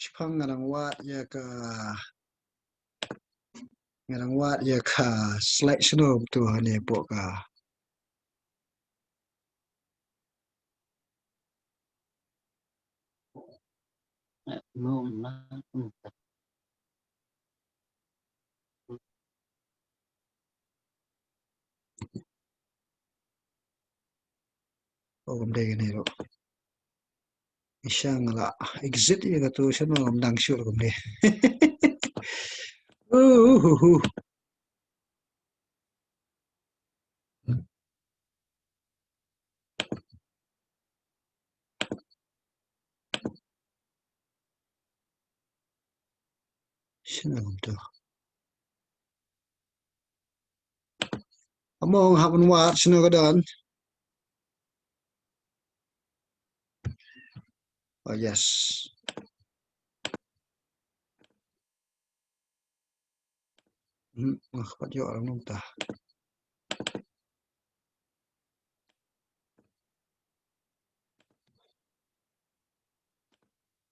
Chipang ngarang wat ya ka selection tu ni pok ka. Oh gam dei ni ro. Isang la exit ya ka tu sino gam dang sure gam dei. Sino gam tu. Among hapun wat sino ka dan. Oh yes. Pat yo orang nung ta.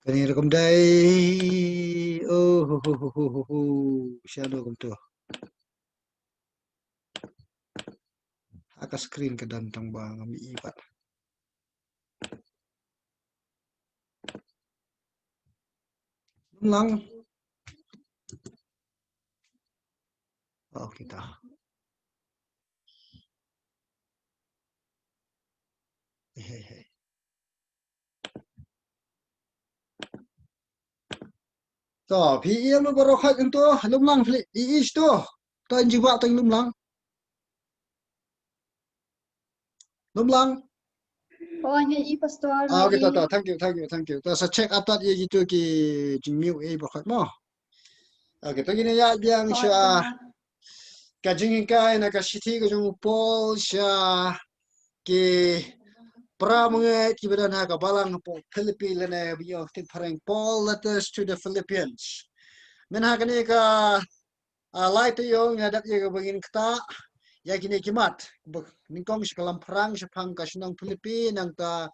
Kani gam dei. Sino gam tu. Aka screen ka dan tang ba ngam ibat. Lang. Oh kita. Hey. So, PE lu baru khat itu lumlang fli is tu. Tan jiwa tang lumlang. Lumlang. Oh, hanya i pastor. Okay, thank you. Ta sa check atat ye gitu ki jingmiu e baru khat mo. Okay, tu gini ya biang sya ka jingin kai na ka siti ka jung pol sya ki pramunge ki badan ha ka balang po Philippines lene biyo tin pareng Paul letters to the Philippians. Men ha kani ka lai tu yung ngadap ye ka bagin kta ya kini kimat ningkong sekalam perang sepang ka senang Filipin nang ta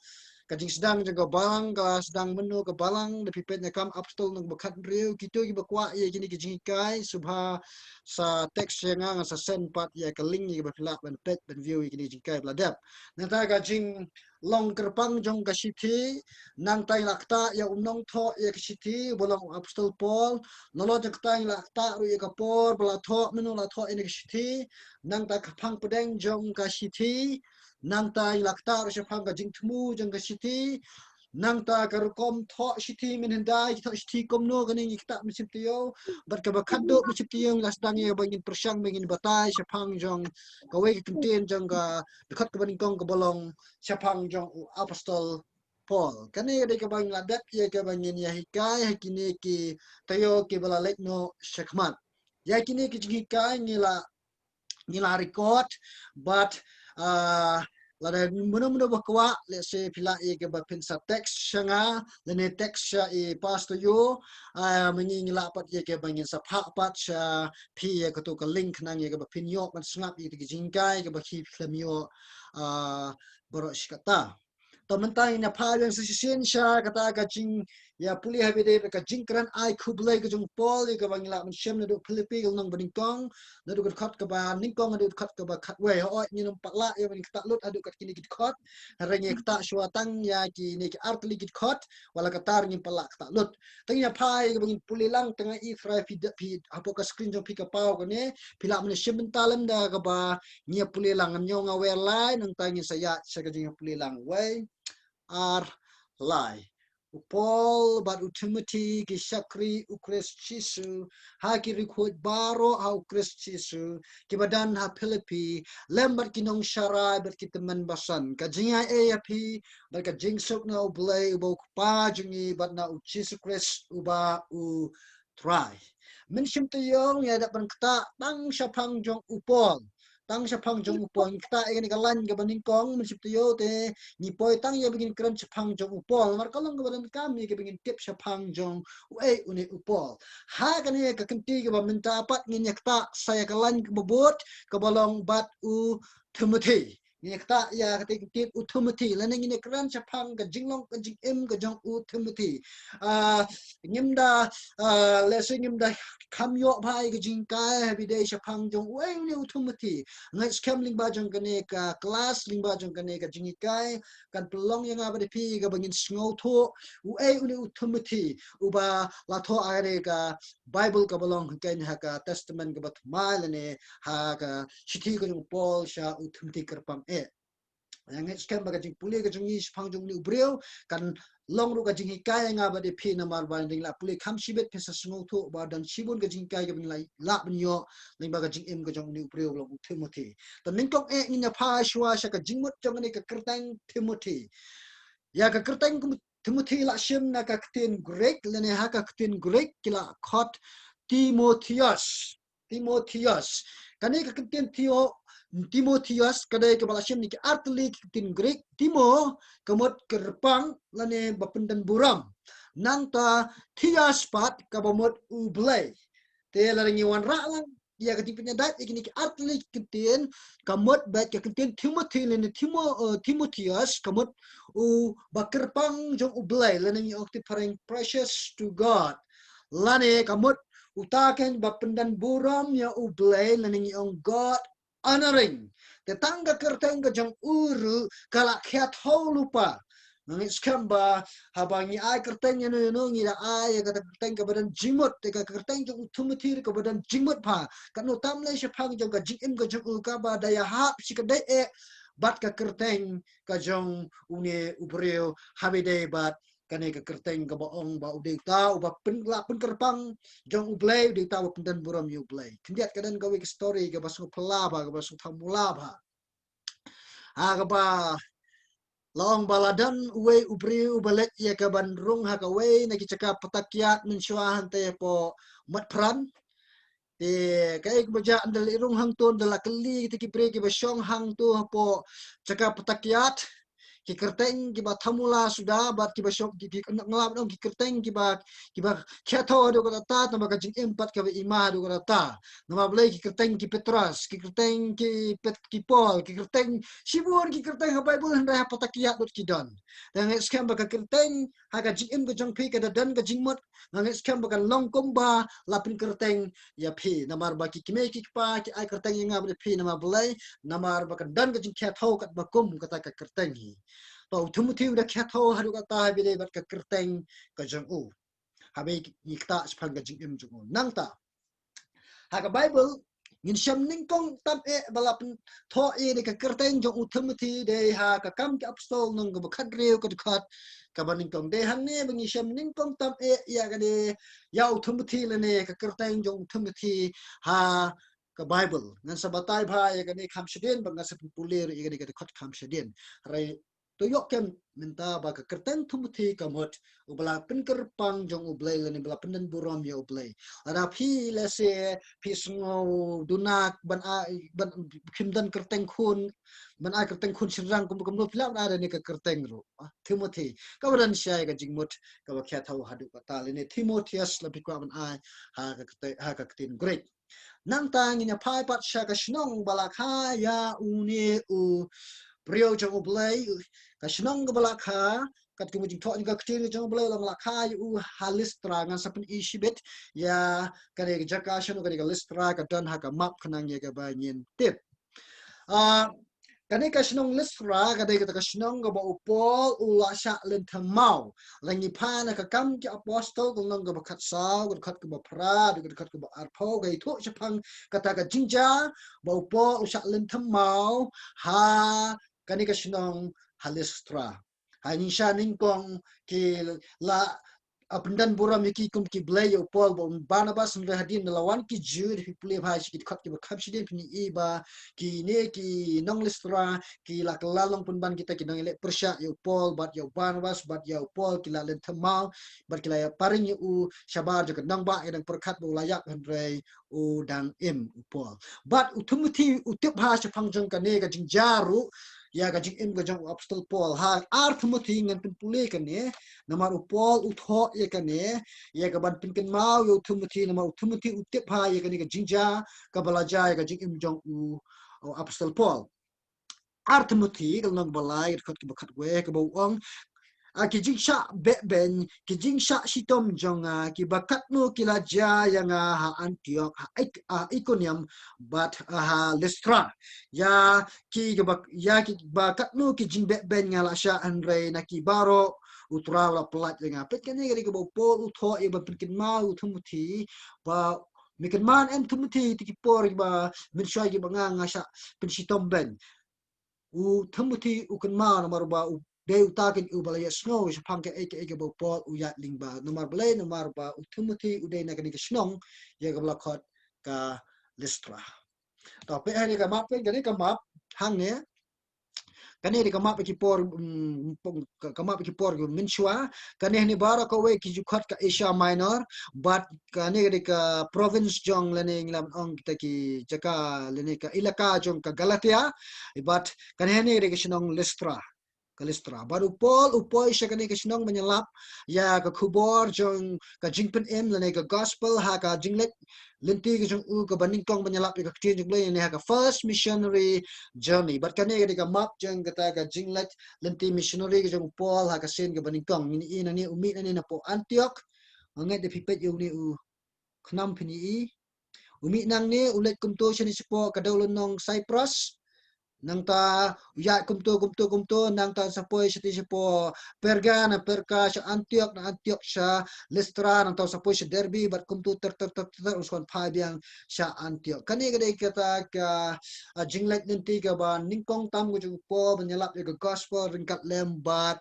kajing sedang jaga balang ka sedang menu ke balang lepi pet nakam apostol nang bekat riu kitu ki bakwa ya kini kajing kai subha sa teks yang ang sa sen pat ya ka link ye bafila ban pet ban view kini jingkai bladap nang ta kajing long kerpang jong ka siti nang tai lakta ya umnong tho ya ka siti bolong apostol Paul nolo jang tai lakta ru ya ka por bala tho menu la tho ini ka siti nang ta kapang pedeng jong ka siti nang ta lakta ru sepang ka jing temu jong ka siti nang ta karukom tho siti menendai tho siti komno kaning kita mesip tiyo bat ka bakado mesip tiyo las dang ye bangin persang bangin batai sepang jong ka we kinten jong ka dekat ka baning kong ka bolong sepang jong apostol Paul kani de ka bang ladat ye ka bangin ya hikai hakini ki tayo ki bala lekno sekmat ya kini ki hikai ngila record but lada muno bakwa let's say pila e ke bapin sa text shanga lene text sha e pastor yo mengi ngila pat ye ke bangin sa pha pat sha pi ye ko to ka link nang ye ke bapin yo man snap ye ke jingkai ke bakhi film yo boro shikata to mentai na pha yang sisisin sha kata ka jing ya puli habide ka jingkran ai kublai ka jung pol ye ka bangila man shem na do Philippines nang baningkong na do khat ka ba ningkong na do khat ka ba khat we ho ni nang patla ye baning kata lut adu kat kini git khat renge kata swatang ya ki ni ki artli git khat wala katar ni pala kata lut tang ya pha ye bangin puli lang tanga i fry fi apo ka screen jong pi ka pau ko ne pila man shem talam da ka ba ni puli lang nyong awe lai nang tangi saya ka jing puli lang we ar lai Paul bat Timothy ki Shakri ukres Chisu ha ki record baro ha ukres Chisu ki badan ha Philippi lembat kinong sharai bat ki teman basan ka jinga api bat ka jingsok na ublay ubo pa jingi bat na Chisu kres uba u try mention to yong ya dat ban kta bang syapang jong upol tang chapang jong upol kita ini kalan ke banding kong mencip tuyo te ni poi tang ya begin keren chapang jong upol mar kalong ke badan kami ke begin tip chapang jong uni upol ha kan ye ke kenti ke minta apat ni kita saya kalan ke bobot ke bolong bat u Timothy ni kita ya ketik tip u Timothy lan ni keren chapang ke jinglong ke jing ke jong u Timothy ngimda lesson ngimda kamyo bhai ke jingkai bidai chapang jong ni u Timothy ngai scam ling ba jong kane ka class ling ba jong kane ka jingikai kan pelong yang apa pi ka bangin sngo tho uni u Timothy uba la tho are ka Bible ka belong kan ha ka testament ka bat mal ne ha ka chithi ka jong Paul sha u Timothy kerpam yang scam ba ka jing puli ka jong ni chapang jong ni ubreu kan long ru ka jing kai nga ba de phi na mar ba ding la puli kham sibet phesa sngo tho ba dan sibun ka jing kai ka bin lai la binyo ning ba ka jing em ka jong ni upreu lo Timothy to ning kong ni na pha shwa sha ka jing mot jong ni ka kertang Timothy ya ka kertang Timothy la shim na ka ktin Greek le ne ha ka ktin Greek kila khot Timotheus kani ka ktin Timotheus kadai ke balashim ni ke artli tin Greek Timo kamot kerpang lane bapendan buram nang ta Thias pat kabamot ublay te larangi wan ra lang dia ketipnya dat ikini ke artli kitin kamot bat ke kitin Timothy lane Timotheus kamot u bakerpang jong ublay lane ni okti pareng precious to God lane kamot utaken bapendan buram ya ublay lane ni ong God honoring tetangga kertengga jang uru kala kiat ho lupa nangis kamba habangi ai kertengnya no ngira ai kata kertengga badan jimut teka kerteng jang utumatir ke badan jimut pa kan utam le shapang jang ka jim ka jang ka ba daya hap sikadai bat ka kerteng ka jang une ubreo habide bat kane ka kerteng ka baong ba ude ta ba penla kerpang jong ublay ude ta pendan buram yu ublay kendiat kadan ka wik story ka basu pelaba ka basu thamulaba ka ba long baladan uwe ubri ubalet ya ka bandrung ha ka we na kichaka patakyat mensyua hante po matpran kai baja andal irung hang ton dala kali tiki pre ki basyong hang tu po caka patakyat ki kerteng ki ba thamula sudah bat ki basyok ki ngelap dong ki kerteng ki ba khatho do kata ta tamba ka jing empat ka ima do kata ta nama blai ki kerteng ki Petras ki kerteng ki Paul ki kerteng sibur ki kerteng ha Bible handa patakyat dot ki don dan skam ba ka kerteng ha ka jing em ka jong pi ka dan ka jing mot nang skam ba ka long komba lapin kerteng ya pi namar ba ki kime ki pa ki ai kerteng nga ba pi nama blai namar ba ka dan ka jing khatho kat ba kum kata ka kerteng hi tau Timothy udah khatho haru kata bile bat ka kerteng ka jong u habe ikta spang ka jing em jong nang ta ha ka Bible ngin syam ning kong tam balap tho ni ka kerteng jong u Timothy de ha ka kam ki apostol nong ka khat reu ka khat ka baning kong de han ne bangi syam ning kong tam ya ka de ya u Timothy le ne ka kerteng jong Timothy ha ka Bible ngan sabatai bha ya ka ni kham shiden bang sa popular ya ka ni ka khat kham shiden rai tuyok kem minta ba ka kerteng Timothy kamot ubala penkerpang jong ublay le ni bala pendan buram ya ublay ara phi le se phi sngo dunak ban khimdan kerteng khun ban a kerteng khun sirang kum kum no philap ada ni ka kerteng ro Timothy ka badan syai ka jingmut ka ba kya thau hadu ka ta le ni Timotheus la bikwa ban a ha ka ketin great nang tang ina pai pat sha ka shnong bala kha ya uni u Brio jong ublay ka shnong bala kha kat kumujing thok ni ka ktir jong ublay lang la kha u halistra ngan sapen ishibet ya kane ka jaka shano kane ka listra ka dan ha ka map khanang ye ka ba nyin tip kane ka shnong listra ka de ka shnong ba upol u la sha len thamau langi phana ka kam ki apostol kong nang ka khat saw ka khat ka ba phra ka khat ka ba arpho ga itho chapang kata ka jinja ba upol u sha len thamau ha kani ka shinong halistra hani sha ning kong ki la apendan buram yaki kum ki blay yo Paul bo Barnabas nre hadin lawan ki Jude fi pule bha ki khat ki khap shide pni e ba ki ne ki nong Listra ki la lalong pun ban kita ki nong ele persya yo Paul bat yo Barnabas bat yo Paul ki la len thamau bat ki la ya paring u shabar jo nang ba edang perkhat bo layak hendrai u dang im u Paul bat u Timothy u tip ha cha phangjong ka ne ga jing jaru ya ga jing im ga jong apostol Paul ha Timothy ngan pun pule ka ne namar u Paul u tho ye ka ne ya ga ban pin ken mau yo Timothy namar u Timothy u tip ha ye ka ne ga jing ja ka balaja ya ga jing im jong u apostol Paul Timothy kal nang balai khot ki bakhat we ka bo ong ki jing sha be ben ki jing sha sitom jong ki bakat no ki la ja yang ha Antioch ha Iconium but ha Lystra ya ki bakat no ki jing be ben ngala sha andre na ki baro utra la plat yang pet kan ni ga bo Paul utho e ba pinkin ma Timothy ba mikan man em Timothy ti ki por ba min sha gi banga ngasha pin sitom ben u Timothy u kan ma nomor ba u de utakin u balaya snow is pangke eke bo Paul u yat lingba nomor bale nomor ba u Timothy u de na kan snong ya ga blakot ka Listra to pe ani ka map pe gani ka map hang ne kani ka map ki por ka map ki por min shwa kani ni bara ko we ki ju khat ka Asia Minor but kani ka province jong lene nglam ong kita ki jaka lene ka ilaka jong ka Galatia but kani ni ka snong Listra baru Paul upoi syakani ka snong menyelap ya ka khubor jong ka jingpen em lene ka gospel ha ka jinglet lenti ka jong u ka baningkong menyelap ka ktin jong le ne ha ka first missionary journey but kani ka map jong kata ka jinglet lenti missionary ka jong Paul ha ka sen ka baningkong ni ina ni umi ni na po Antioch ngai de pipet yo ni u knam pini i umi nang ni ulet kumto sini sipo ka dawlon nong Cyprus nang ta ya kumto nang ta sapoi siti sipo perka sa Antioch sa Listra nang ta sapoi sa Derby bat kumto ter uskon phabiang sa Antioch kani gade kata ka jinglet ninti ka ba ningkong tam ko po banyalap ka gospel ringkat lembat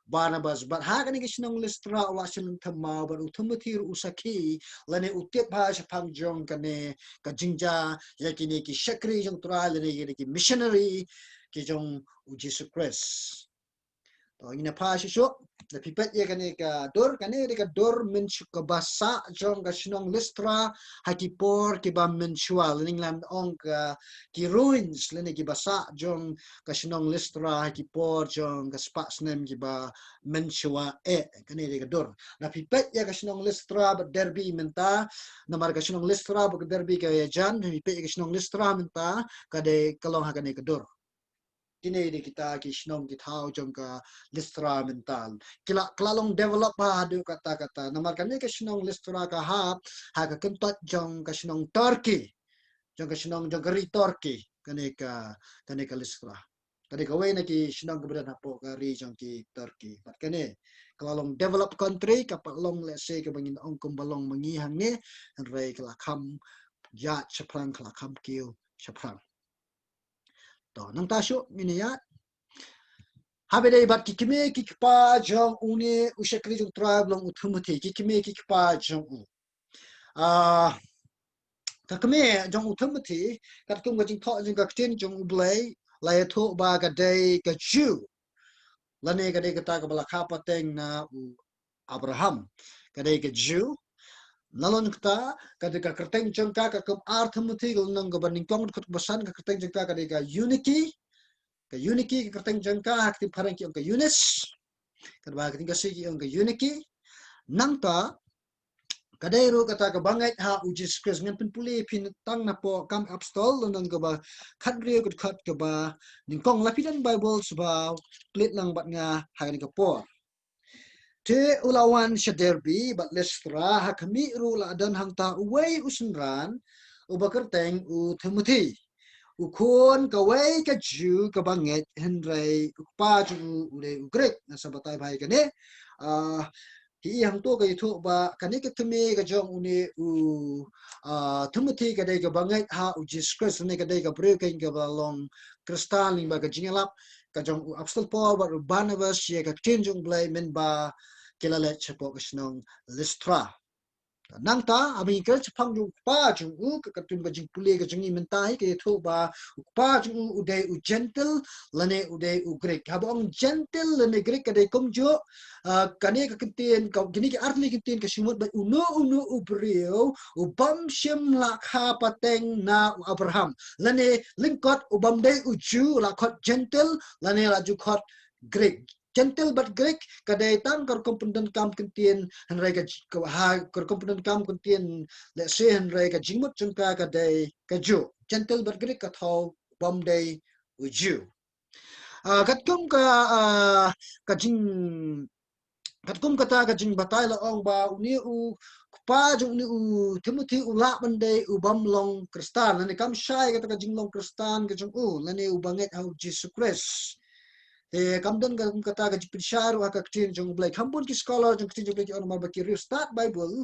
Barnabas but ha kani kisnong Listra wa sin thama but Timothy usaki lane utip ha sa pangjong kane ka jingja yakini ki shakri jong tural lane ki missionary ki jong Jesus Christ to ina pa sho the pipet ye ka dor min ka basa jong ka sinong Listra hakipor ki ba min shwal ningland ong ka ki ruins lene ki basa jong ka sinong Listra hakipor jong ka spas nem ki ba min shwa ka dor na pipet ye ka sinong Listra ba Derby menta namar ka sinong Listra ba Derby ka jan pipet ye ka sinong Listra menta ka de kalong ha ka dor kini di kita kisnong kitau jong ka Listra mental klalong develop ha hadu kata namar kami kisnong Listra ka ha ka kentot jong kisnong Turkey jong kisnong jong kari Turkey kani ka Listra kani ka way na ki sinong keberan hapo kari jong ki Turkey pat kani klalong develop country kapalong let's say ka bangin ong kumbalong mangihang ni ray kalakam ya chaprang kalakam kiu chaprang to nang tasyo miniyat habede bat kikime kikpa jong uni ushakri jong tribe long Timothy kikime kikpa jong u kakme jong Timothy kat kum gajing tho jong kaktin jong ublay laya tho ba ga day ka Jew lane ga day kata ka bala khapa teng na Abraham ga day ka Jew nalon kata kada ka kerteng jong ka kum Timothy gul nang ga baning kong kut basan ka kerteng jong ka ga unity ka unity ka kerteng jong ka akti parang ki ka Eunice kadwa ka tinggal sigi ka unity nang ta kadairu kata ka bangai ha Jesus Christ ngan puli pin tang na po kam apostol nang ka ba kadri kat ka ba ningkong lapidan Bible suba plit lang bat nga hagan ka po te ulawan sa Derby bat Listra ha kami ru la dan hang ta uway usunran ubakerteng u Timothy ukon kaway ka Jew ka banget Henry pa ju ule Greek na sabatay bay kani hi hang to kay to ba kani ka tumi ka jong uni Timothy ka day ka banget ha u Jesus Christ ni ka day ka brew kay ka balong kristal ni ba ka jingalap ka jong apostol Paul ba Barnabas ye ka tinjong blay men ba kila le chepo kesnong Listra nang ta ami ke chapang ju pa ju ka katun ba jing pule ka jingi mentai ke tho ba pa ju udai u gentle lane udai u grek habong gentle lane grek ka dai kom jo kane ka kintien ka gini ke arli kintien ka shimut ba uno u brio u bam shim la kha pateng na u Abraham lane lingkot u bam dai u ju la khot gentle lane la ju khot grek gentle but Greek kadai tang kar komponen kam kentien hanrai ka ha kar komponen kam kentien le se hanrai ka jingmut chungka kadai ka ju gentle but Greek ka thau bom dai uju kat kum ka jing kat kum kata ka jing batai la ong ba uni u pa jung ni u Timothy u la bandai u bam long kristan lani kam shai kata ka jing long kristan ka jung u lani u banget hau Jesus Christ kamdan ka kata ka jipishar wa ka ktin jong blai kampun ki scholar jong ktin jong blai on mar ki start bible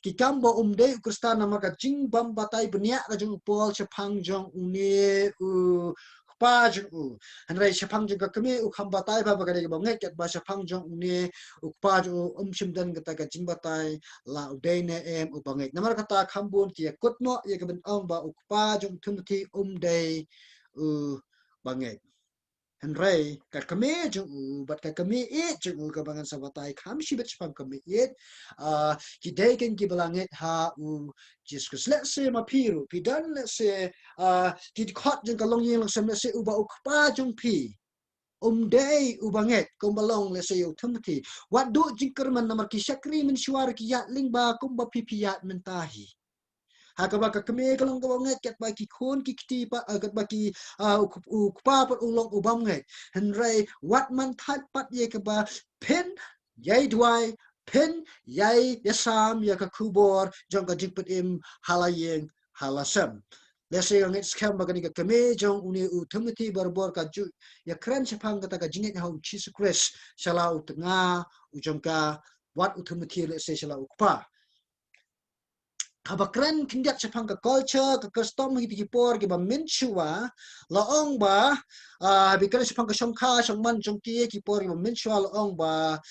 ki kambo umde kristan nama ka jing bam batai benia ka jong pol chapang jong une u pa jong u hanrai chapang jong ka kami u kham batai ba ka de ba ngai ket ba chapang jong une u pa jong shimdan kata ka jing batai la ude ne em u bangai namar kata kambun ki kutno ye ka ben ong ba u pa jong Timothy umde u bangai Henry kat kami jung bat kat kami jung kabangan sabatai kam shibet spam kami kidai kan ki balangit ha Jesus let's say mapiru pidan let's say kid khot jung kalong yin lang let's say uba ukpa jung pi day ubanget kumbalong let's say Timothy what do jingkerman namar ki syakri men syuar ki yat ling ba kumba pipiyat mentahi hakaba ka kami kalong kawang nget kat baki khon ki kti pa kat baki ukpa pat ulong ubam nget henrai wat man that pat ye ka ba pen yai dwai pen yai yasam ya ka kubor jong ka jingpet im halayeng halasam lese yang skam bagani ka kami jong uni u Timothy barbor ka ju ya kran chapang kata ka jinget hau Jesus Christ shala utnga ujong ka wat u Timothy lese shala ukpa kabakran kindiak chapang ka culture ka custom hiti ki por ki ba menchua laong ba bikran chapang ka shongkha shongman jongki ki por ki ba menchua laong ba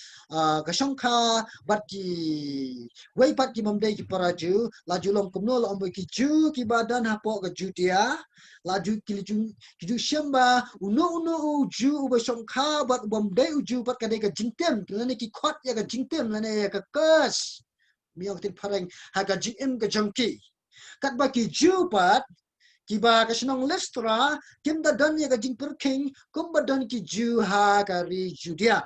ka shongkha bat ki wei pat ki mamdei ki paraju la julong kumno laong ba ki ju ki badan hapo ka Judea la ju ki ju shamba uno ju ba shongkha bat mamdei uju bat ka de ka jingtem lane ki khot ya ka jingtem lane ya ka kas miang tin parang haga GM ka jangki kat ba ki jupat ki ba ka sinong Listra kim da dan ya ka jing perking kum ba dan ki ju ha ka ri Judea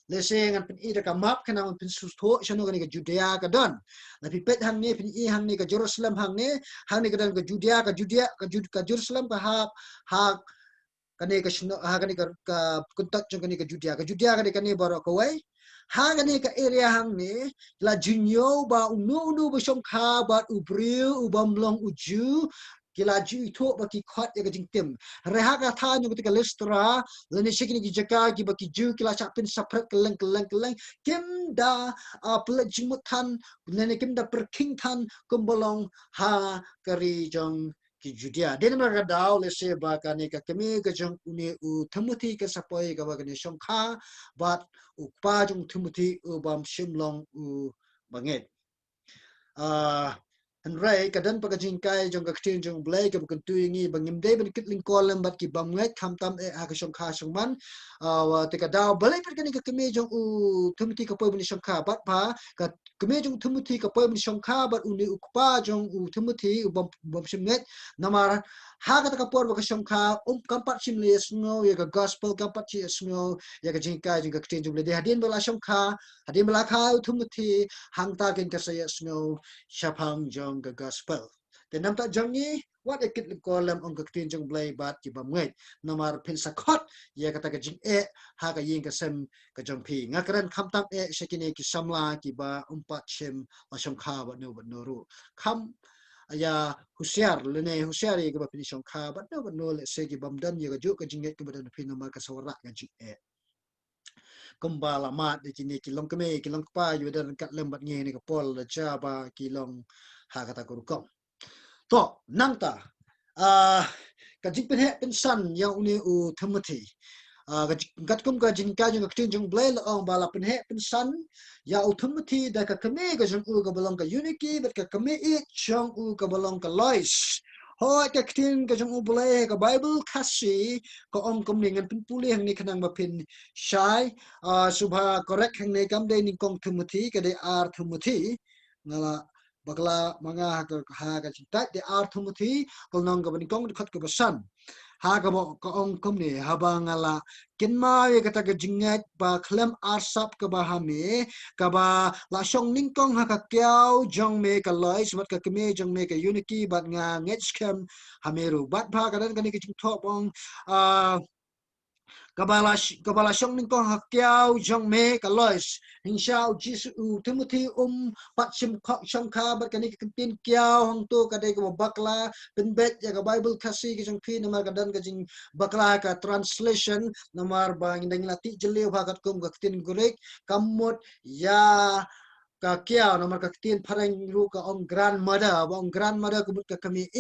leseng an pin ida ka map kana pin susto sino ka ni ka Judea ka dan la pipet hang ne pin i hang ne ka Jerusalem hang ne ka dan ka Judea ka Jerusalem ka ha kani ka sino ha kani ka kuntat jong kani ka Judea ka ni baro ka wai hangani ka area hang ni la junyo ba unu ba shong kha ba ubriu ubamlong uju kila ju itu ba ki khat ya ka jingtim reha ka tha nyu ka Listra lani shikini ki jaka ki ba ki ju kila chapin saprat keleng kim da pla jimutan lani kim da perking tan kumbolong ha kari jong ki Judea den ma ga daw le se ba ka ne ka kemi ka jong uni u Timothy ka sapoi ka ba ka ni shong kha bat pa jong Timothy bam shimlong banget Henry kadan pagajing kai jong kaktin jong blay ka bukan tuingi bangim day ban kitling kolam bat ki bamnget kamtam ha ka shong kha shong man wa te ka daw balay pat kani ka kemi jong Timothy ka poy ban shong kha bat pa ka kemi jong Timothy ka poy ban shong kha bat uni ukpa jong Timothy bam shimnget namar ha ka ka por ba ka shong kha kampat shim le sno ya ka gospel kampat chi sno ya ka jing kai jong kaktin jong blay de hadin bala shong kha hadin bala kha Timothy hang ta ken ka saya sno Shapang jong ga gospel. Then nampak jong ni what ekit kolam ong kaktin jong blay bat ki bamwet namar pin sakot ya kata ka jing ha ka ying ka sem ka jong pi ngakran kamtam shekine ki samla ki ba umpat shem la shong kha ba no ru kam ya husiar lene husiar ye ka ba pin shong kha ba no le se ki bamdan ye ka ju ka jinget ka ba pin namar ka sawra ka jing kumbala mat di kini kilong keme kilong pa yu dan kat lembat nge ni kapol da jaba kilong ha kata kurukong to nangta ka jing pen he pen san yang uni u Timothy gat kum ka jing ka jung tin jung blay ong bala pen he pen san ya ultimately da ka kame ka jung u ka balong ka unity but ka kame it jung u ka balong ka lois hoi ka tin ka jung u blay ka bible kasi ka ong kum ni ngan pen puli hang ni kanang ma pin shai subha correct hang ni kam de ni kong Timothy ka de ar Timothy ngala bakla mga ha ka cinta de ar Timothy kol nong ka ban kong khat ka basan ha ka mo ka ong kum ni habangala kinma ye kata ka jingat ba klem arsap ka ba hame ka ba la shong ning kong ha ka kyao jong me ka lois wat ka keme jong me ka unity bat nga nget scam hameru bat ba ka dan ka ni ka chung thop ong kabala shong ning kong hakyao jong me ka lois hinsha jisu Timothy pat sim khok shong kha bat kani tin kyao hong to ka de ko bakla bin bet ya ka bible kasi ki jong phi namar ka dan ka jing bakla ka translation namar ba ngindang lati jele ba kat kum ka tin gurek kamot ya ka kia nomor ka tin parang ru ka ong grandmother ko but ka kami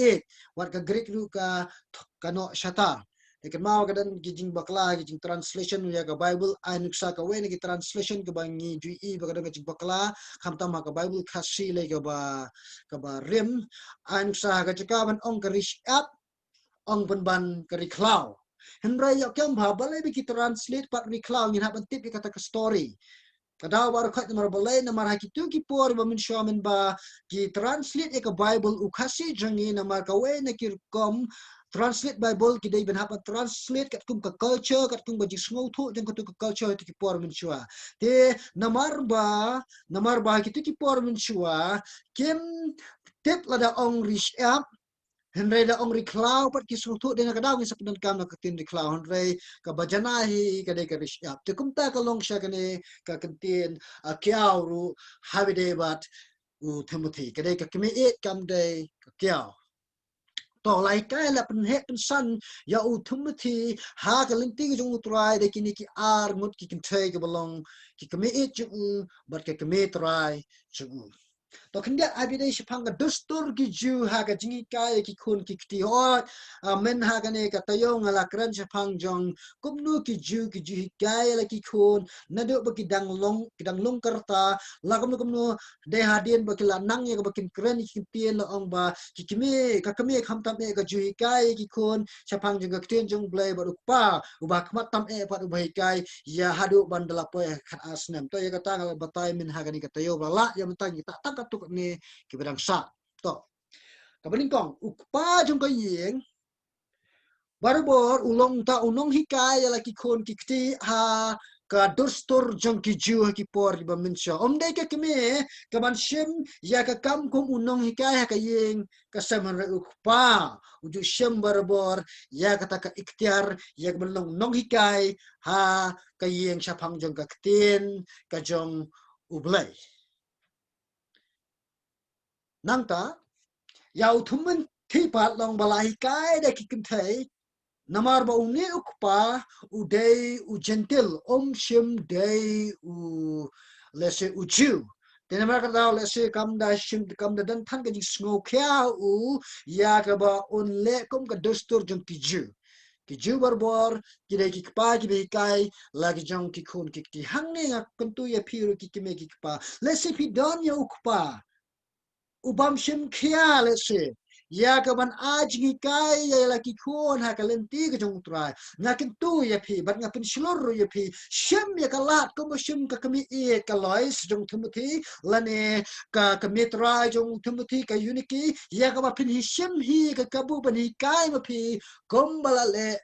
wat ka greek ru ka kano shata ikan mau kadan gijing bakla gijing translation ya ka bible ai nuksa ka wen ki translation ka bangi ju ba kadan gijing bakla kam tam ka bible khasi le ka ba rim ai nuksa ka jikaban ong ka rish up ong ban ka riklau henry ya kam ba bale bi ki translate pat riklau ngin haban tip kata ka story kadaw baru khat namar balay namar hakitu ki por ba min shaman ba ki translate ka bible u khasi jangi namar ka we na ki kom translate bible ki dai ben hapa translate kat kum ka culture kat kum ba ji sngo tho jang ka culture ki por min shwa te namar ba hakitu ki por min shwa kim tip lada ong rish up Henry da ong riklau pat ki sutu dena ka daw sa penan kam na katin riklau Henry ka bajana hi ka de ka risyap te kumta ka long sya kane ka kantin kiaw ru habide bat u Timothy ka de ka kimi it kam de ka kiaw to lai kai la pen he pen san ya u Timothy ha ka linti jong utrai de kini ki ar ngut ki kin thai ka balong ki kimi it ju bat ka kimi trai ju to kinda abide shipanga dustur ki ju ha ga jingi kai ki kun ki kti hot men ha ga ne ka tayong ala kran shipang jong kumnu ki ju kai la ki kun nado ba ki dang long karta la kumnu de hadien ba ki la nang ye ba kin kran ki tien la ong ba ki kimi ka kami kham tam e ka ju kai ki kun shipang jong ka tien jong blai ba pa uba khmat tam e pa ubai kai ya hadu bandala po khat asnem to ye ka tang batai min ha ga ni ka tayo ba la ya mentang ta tak ka tuk ni ki bedang sa to ka bening kong ukpa jong ka yeng barbor ulong ta unong hikai la ki khon ki kti ha ka dostor jong ki ju ki por ba min sha om dai ka kime ka ban shem ya ka kam kum unong hikai ha ka yeng ka saman ra ukpa uju shem barbor ya ka ta ka ikhtiar ya ka belong nong hikai ha ka yeng sha phang jong ka ktin ka jong ublai nangta yau thumen thi pat long balai kai da ki kin thai namar ba uni ukpa u dei u gentil shim dei u lese u ju te namar ka dau lese kam da shim kam da dan than ka ji sngo kya u ya ka ba un le kom ka dostur jong ki ju bor ki dei ki pa ki be kai la ki jong ki khun ki ti hang ne ngak kuntu ya phiru ki me ki pa lese pi don ya ukpa ubam shim khia lese ya ka ban ajgi kai ya la ki khon ha ka lenti ka jong trai ngakin tu ya phi bat ngapin shlor ya phi shem ya ka lat ko shem ka kami e ka lois jong Timothy lane ka mitrai jong Timothy ka unity ya ka ba phin hi shem hi ka kabu ban hi kai ma phi kom bala le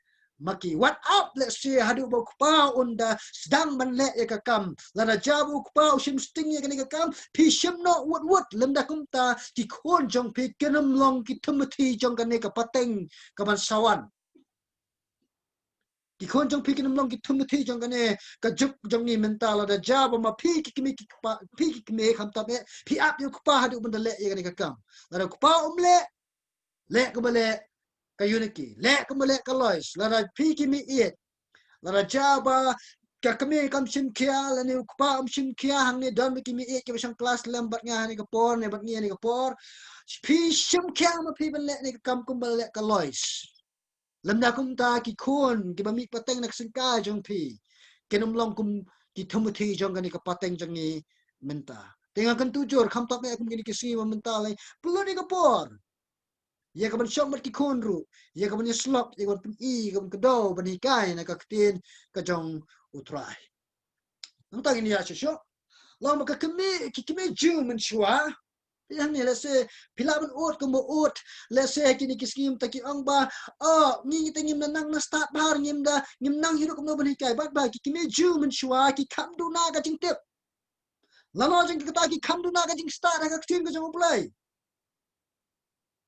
maki what up let's see hadu ba pa unda sedang ban le ya ka kam lana jabu pa usim sting ya ka kam phi shem no what lemda kumta ki khon jong phi kenam long ki Timothy jong ka ne ka pateng ka ban sawan ki khon jong phi kenam long ki Timothy jong ka ne ka juk jong ni mental da jabu ma phi ki kimi ki pa phi ki me kham ta me phi ap yu pa hadu ban le ya ka kam lana pa le ka bale ka unity le ka bale ka lois lana phi ki mi it lana jaba ka kami kam sim kia lani ukpa sim kia hang ni don mi mi ke sang kelas lambat nga ni ka por ne bat ni ka por pi sim kia ma pi ban le ni kam kum ban le ka lois lamda kum ta ki khon ki bami pateng nak sengka jong pi kenom long kum ki Timothy jong kani ka pateng jong ni menta tengah kan tujur kham tak me kum kini kisi menta lai perlu ni kapor ya ka ban syok mat ki khon ru ya ka ban slop ya ka ban i ka ban kedo ban hikai na ka ketin ka jong utrai nang ta ini ya syok long ma ka kemi ki kemi ju men chua yang ni let's say pilaban ot ko mo ot let's say kini kiskim taki ang ba ni ngim nang na start bar ngim nang hiru ko no ban hikai bat ba ki kime ju men chua ki kam du na ka jing tip lalo jing ki ta ki kam du na ka jing start ka tin ka jong play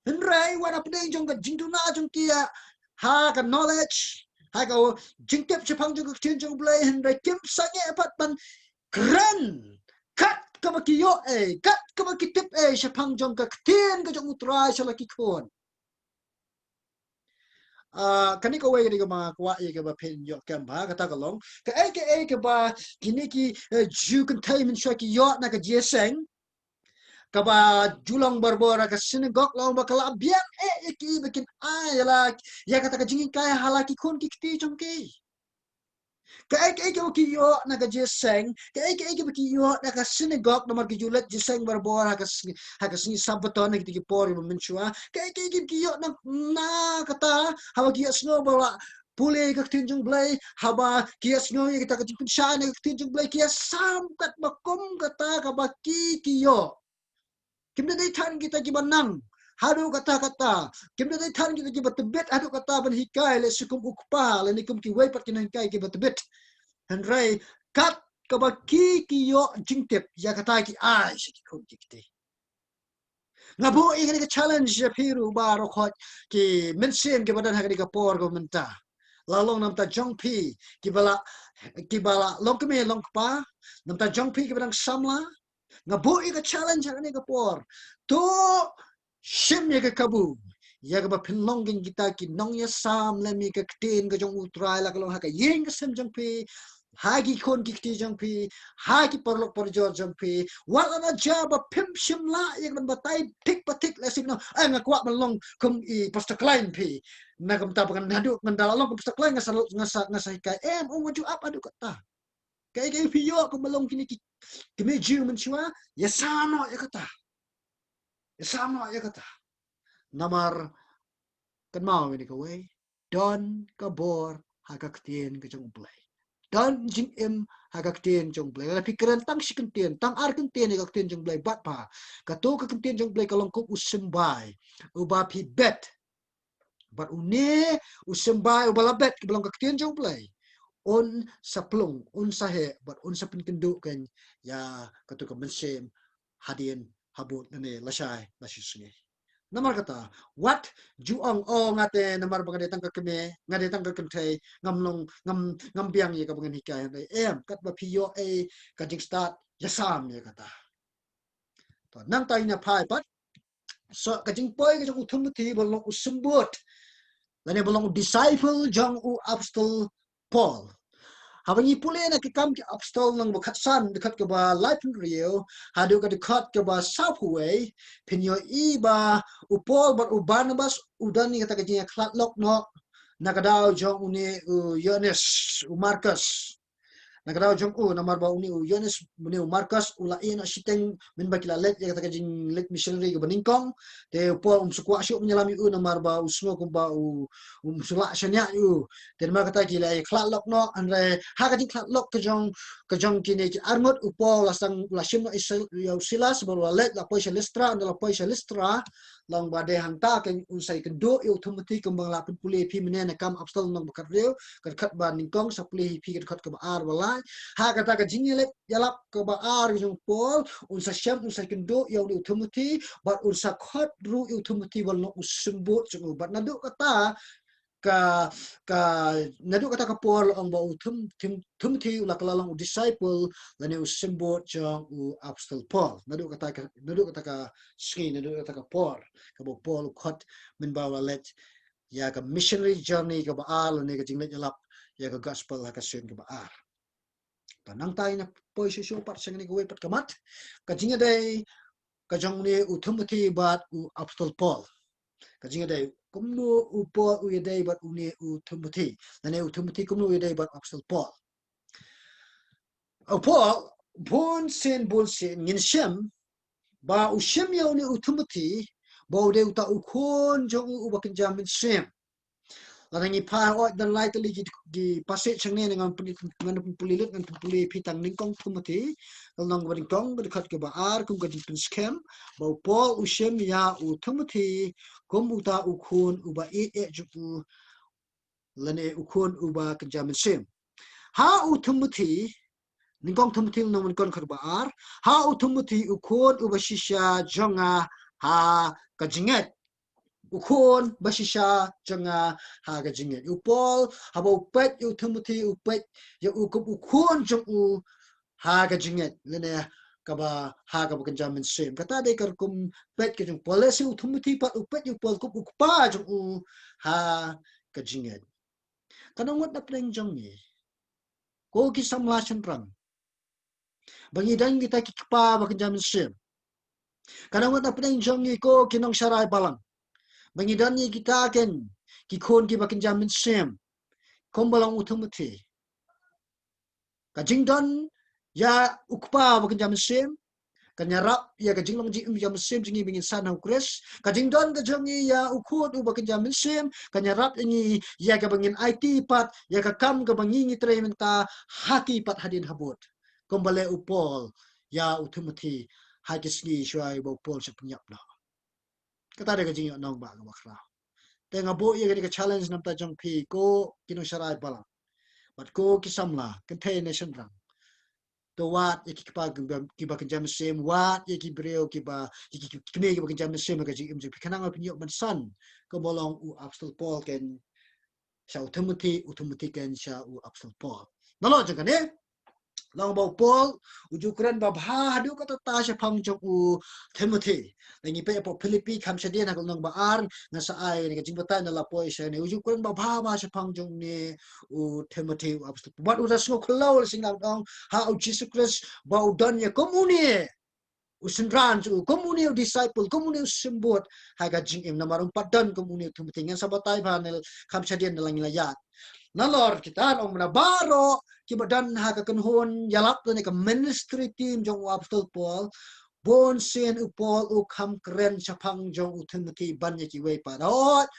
henrai wana pedeng jong ka jing du na jong kia ha ka knowledge ha ka jing tip chapang jong ka tin jong play henrai kim sa nge pat ban kran kat ka ba ki yo kat ka ba ki tip syapang jong ka tin ka jong utrai sala ki khon kani ka wei ka ma kwa ka ba pen yo kam ba ka ta ka long ka ba kini ki ju kan thai min sha ki yo na ka je seng ka ba julong barbora ka sinagog long ba kala biang ki bikin la ya ka ta ka jingin kai halaki khon ki ti jong ki cái ki yo na ka jeseng cái ki yo na ka synagogue na ki julet jeseng barbor ha ka sini sabaton na ki por mo menchua cái ki yo na kata ha ki sno bala pule ka tinjung blay haba ki sno ki ta ka tin sha na ka tinjung blay ki sam kat makum kata ka ba ki yo kimna dai than kita ki banang hadu kata kimna dai than kita ki batbet hadu kata ban hikai le sukum ukpa le nikum ki wei pat kinan kai ki batbet henrai kat ka ba ki yo jingtep ya kata ki ai shi ki khon ki te ngabo i ka challenge ya phiru ba ro khot ki mensen ke badan ha ka por go menta la long nam ta jong pi ki bala long ke me long pa nam ta jong pi ki badan samla ngabo i ka challenge ha ka por to shim ya ka kabu ya ka ba pinlongin kita ki nong ya sam le mi ka kten ka jong utrai la ka long ha ka yeng ka sem jong pi hagi kon ki kti jong pi hagi porlok porjor jong pi wala na jaba pim shim la ya ka batai tik patik la sim no ai nga kwa malong kum i pastor klein pi na kam ta pakan hadu ngandala long kum pastor klein ngasa kai maju up adu kata kai pi yo ko malong kini ki me jiu men chua ya sama ya kata namar kan mau ini ka wei don ka bor ha ka ktien ka jong play don jing em ha ka ktien jong play la pikiran tang si ktien tang ar ktien ka ktien jong play bat pa ka to ka ktien jong play ka long ko usimbai uba pi bet bat une usimbai ubala bet ka long ka ktien jong play on saplung on sahe bat on sapin kendu kan ya ka to ka mensem hadien habut ne lasai lasis namar kata what juang ngate namar bang datang ke keme ngade datang ke kentai ngam biang ye ka bangan hikai kat ba pio ka jing start yasam ye kata to nang tai na phai pat so ka jing poi ka jong uthum thi bolong usumbut lane bolong disciple jong apostle Paul Habangi pule na kikam ki upstall nang bukat san dekat ke ba life rio hadu ka dekat ke ba southway pinyo iba upol bat Barnabas udani kata kajinya klat lok no nakadaw jong uni Yones Marcus nakadaw jong namar ba uni Yones uni Marcus ulain asiteng min bakila let ya kata kajing let missionary ke beningkong te upol sukwa syuk menyelami namar ba usmo ko ba sulak syanya dan mar kata kila klat lok no andre ha kajing klat lok ke jong kini ki armut upol lasang lasim no silas baru let la poisa listra and la poisa listra long ba de hangta ke unsai kendo eu thumati kembang la pule pi menena kam abstal nong bakat reu kat ba ningkong sa pule pi kat ke ba ar wala ha kata ka jingelet yalap ke ba ar jong pol unsa syam unsa kendo eu ni thumati bat unsa khot ru eu thumati wal no usumbut jong bat nadu kata ka nadu kata ka pol ang ba thumti ula kalalang disciple lani usimbot jong apostle Paul nadu kata ka ski nadu kata ka Paul ka bo Paul khot min ba let ya ka missionary journey ka ba al ni ka jinglet yalap ya ka gospel ka sen ka ba ar tanang tay na poi shu pat sing ni ko pat kamat ka jinga dai ka jong ni thumti bat apostle Paul ka jinga dai cũng nu u Paul u đây bat u ne u Timothy là ne u Timothy cũng nu đây bat Apostle Paul Paul bon sen ngin shem ba u shem yo ne u Timothy ba u de u ta u khon jong u ba kan jam shem la ngi pa o dan lai tali gi passage chang ne ngam pulilit ngan puli pitang ning kong Timothy long ba ning kong ba khat ke ba ar kum ga din scam ba Paul u shem ya u Timothy kum u ta u khon u ba e ju la ne u khon u ba kan jam shem ha u Timothy ning kong Timothy nong man kon khat ba ar ha u Timothy u khon u ba shisha jonga ha ka jinget ukon basisha janga haga jinget u Paul haba upet u Timothy upet ya ukon jong u haga jinget lene kaba haga bukan jamin sem kata de kar kum pet ke jong Paul se u Timothy pat upet u Paul kup ukpa jong u ha ka jinget kanang wat na preng jong ni ko ki samla chen bangi dan kita ki pa bukan jamin sem kanang wat na preng jong ni ko kinong sharai balang bangidan ni kita ken ki khon ki bakin jamin sem kom balang u Timothy ka jingdan ya ukpa bakin jamin sem ka nyarap ya ka jinglong ji jamin sem jingi bingin san hau kres ka jingdan ka jongi ya ukhot u bakin jamin sem ka nyarap ni ya ka bangin IT pat ya ka kam ka bangi ni trementa haki pat hadin habot kom bale u Paul ya u Timothy hakisni shwai bo Paul se penyap na kata de ka jingi nong ba ka bakra tenga bo ye ka challenge nam ta jong phi ko kino sharai bala but ko ki samla kan the nation rang to wat ye ki pa ki ba kan jam sem wat ye ki breo ki ba ki me ki ba kan jam sem ka ji im ji kanang al pinyo ban san ko bolong u Apostle Paul ken sha u Timothy ken sha u Apostle Paul nalo jang ne long bao Paul uju kran ba bha hadu ka ta sha phang jong u Timothy ngi pe po Philippians kham sha dia na long ba ar na sa ai ni ka jing bata na la poi sha ne uju kran ba bha ma sha phang jong ne u Timothy u Apostle but u da sno khlo sing out dong ha u Jesus Christ ba u dan ye komuni u sindran u komuni u disciple komuni u simbot ha ga jing im na marung padan komuni Timothy ngan sabatai ba ne kham sha dia na lang la ya nalor kita ong na baro kibadan ha ka kanhon yalap ne ka ministry team jong Apostle Paul bon sen u Paul u kham kren chapang jong u Timothy ban ye ki we pa dot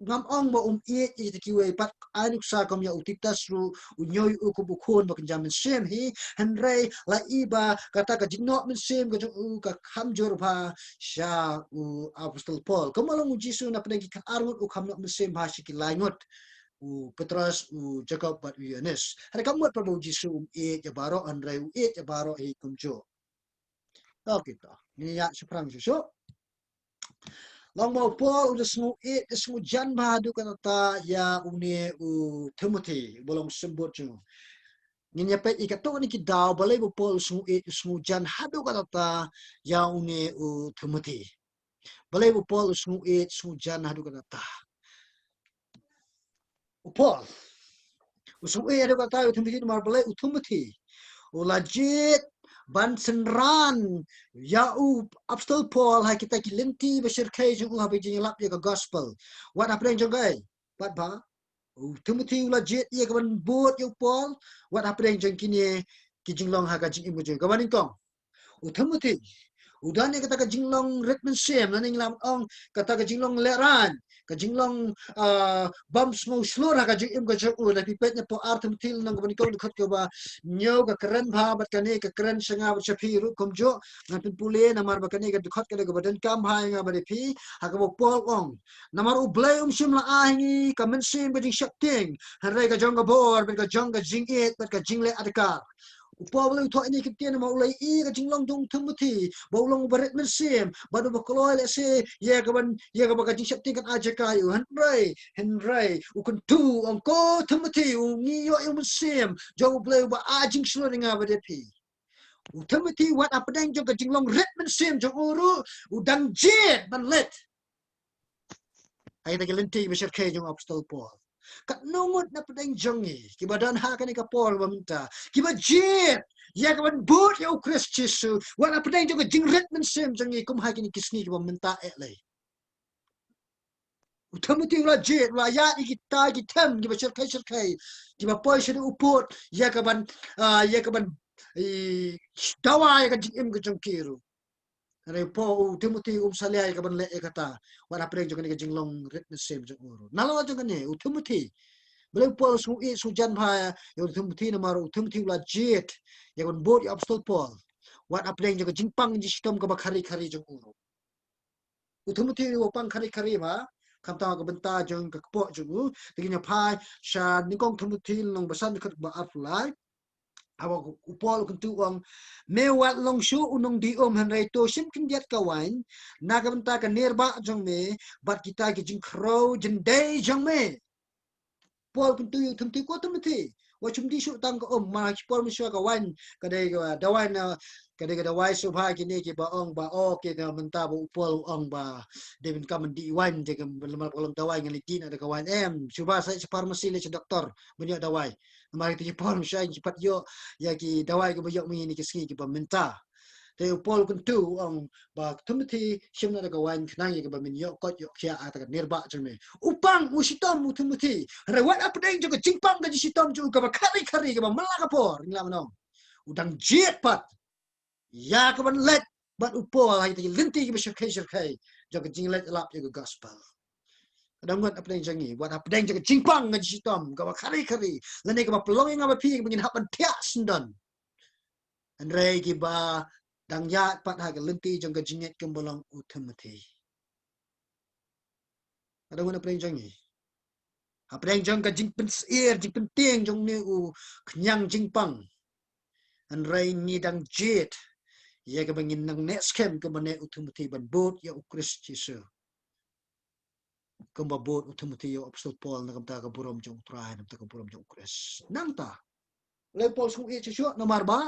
ngam ong ba e ki we pat anuk sa kom ya utitas ru u nyoy u ku bukhon ba kan jamin sem hi henry la iba kata ka jinno min sem ka jong u ka kham jor ba sha u Apostle Paul kamalong u jisu na pnagi ka arut u kham no min sem ba shi ki laingot u Petrus u Jacob bat u Yohanes hari kamut pa bu Jisu e ya baro Andre u e ya baro e kumjo kita ni ya seprang susu long mau Paul u desmu desmu jan ba du kata ya une u Timothy bolong sembut ju ni ya pe ikato ni ki daw balai bu Paul smu jan hadu kata ya une u Timothy balai bu Paul smu jan hadu kata Paul usung ada kata Timothy mar balai Timothy ulajit ban senran ya u Apostle Paul ha kita ki lenti besir kai jung ha be jing lap ya ka gospel what apa yang jong ai pat ba Timothy ulajit ya ka ban bot ya Paul what apa yang jong kini ki jing long ha ka jing imu jong ka ban kong Timothy udan ni kata ka jinglong ritmen sem na ning lam ong kata ka jinglong leran ka jinglong bam smo slora ka jing im ka jok u na pipet ne po artem til nang bani ko khat ka ba nyo ka kran bha bat ka ne ka kran sanga ba chapi ru kom jo na pin pule na mar ba ka ne ka khat ka ga badan kam ha nga ba de pi ha ka bo pol ong na mar u blai sim la a ngi ka men sim ba jing shakting han rai ka jong ka bor ba ka jong ka jing et ba ka jing le adkar Paul itu ini kita mau mulai ka jinglong dong Timothy baulong baret mesim badu bakoloi le se ya ka ba jing shakting kan aja kayu Henry ukun tu angko Timothy ngi yo mesim jauh blai ba ajing slori nga ba de pi Timothy wat apa dang jong ka jinglong ret mesim jong uru udang jet ban let ai ta gelenti besar kai jong Apostle Paul kat nungut na pedang jongi kibadan ha kan ka Paul meminta kiba jet ya kan but ya Christ Jesus wala pedang jong jingret men sem jongi kum ha kini kisni kiba minta le Timothy ula jet ula ya kita tem ki bashir kai ki ba poi shin upot ya ka ban dawa ya ka jim ka jangkiru re po Timothy salia ka ban le kata wala preng jong ni ka jinglong rit na sem jong uru nalo jong ni Timothy beliau Paul su jan bha ya Timothy na maru Timothy ula jet ya ban bot ya apostol Paul wat apreng jong jingpang ji sistem ka ba khari jong uru Timothy wa pang khari ba kam ta ka benta jong ka po jong tiginya phai sha ningkong Timothy long basan khat ba aflai awa Paul kuntu wang mewat long shu unong di han rai to sim kin diat kawan na ka benta ka nerba jong me bat kita ki jing khro jin dei jong me Paul kuntu yu Timothy ko Timothy wa chum di shu tang ka ma Paul mi shu ka wan ka dei ka dawan na kadang dawai subha kini ki ba ong ba o ke ka menta ba upol ong ba devin ka mandi wan je ka lemal kolom dawai ngali tin ada kawan subha sai farmasi le doktor banyak dawai mari ti pon sai cepat yo ya ki dawai ke bayok mi ni ki ski ki ba menta te upol kuntu ong ba Timothy shimna da kawan knang ke ba min yo kot yo kya ata nirba jeme upang usitom Timothy rawat apa deng jo ka jingpang ka sitom jo ka ba khari ke ba malakapor nglam no udang jet pat ya ka ban let bat upo ai ti linti ki shirkai jaga jinglet lap jaga gospel kadang ngat apa yang jangi wat apa yang jaga jingpang ngaji sitom ka khari lane ka pelong nga ba pi ngin hapan tia sendan andre ki ba dang ya pat ha ka linti jaga jinget kembolong Timothy kadang ngat apa yang jangi apa yang jang ka jing penting jong ni u kenyang jingpang andre ni dang jet ya ka bangin nang next camp ka bane Timothy ban bot ya ukris Jesu kamba bot Timothy ya apostol Paul na kamta ka burom jong try na ka burom jong ukris nang ta le Paul su e Jesu nomor ba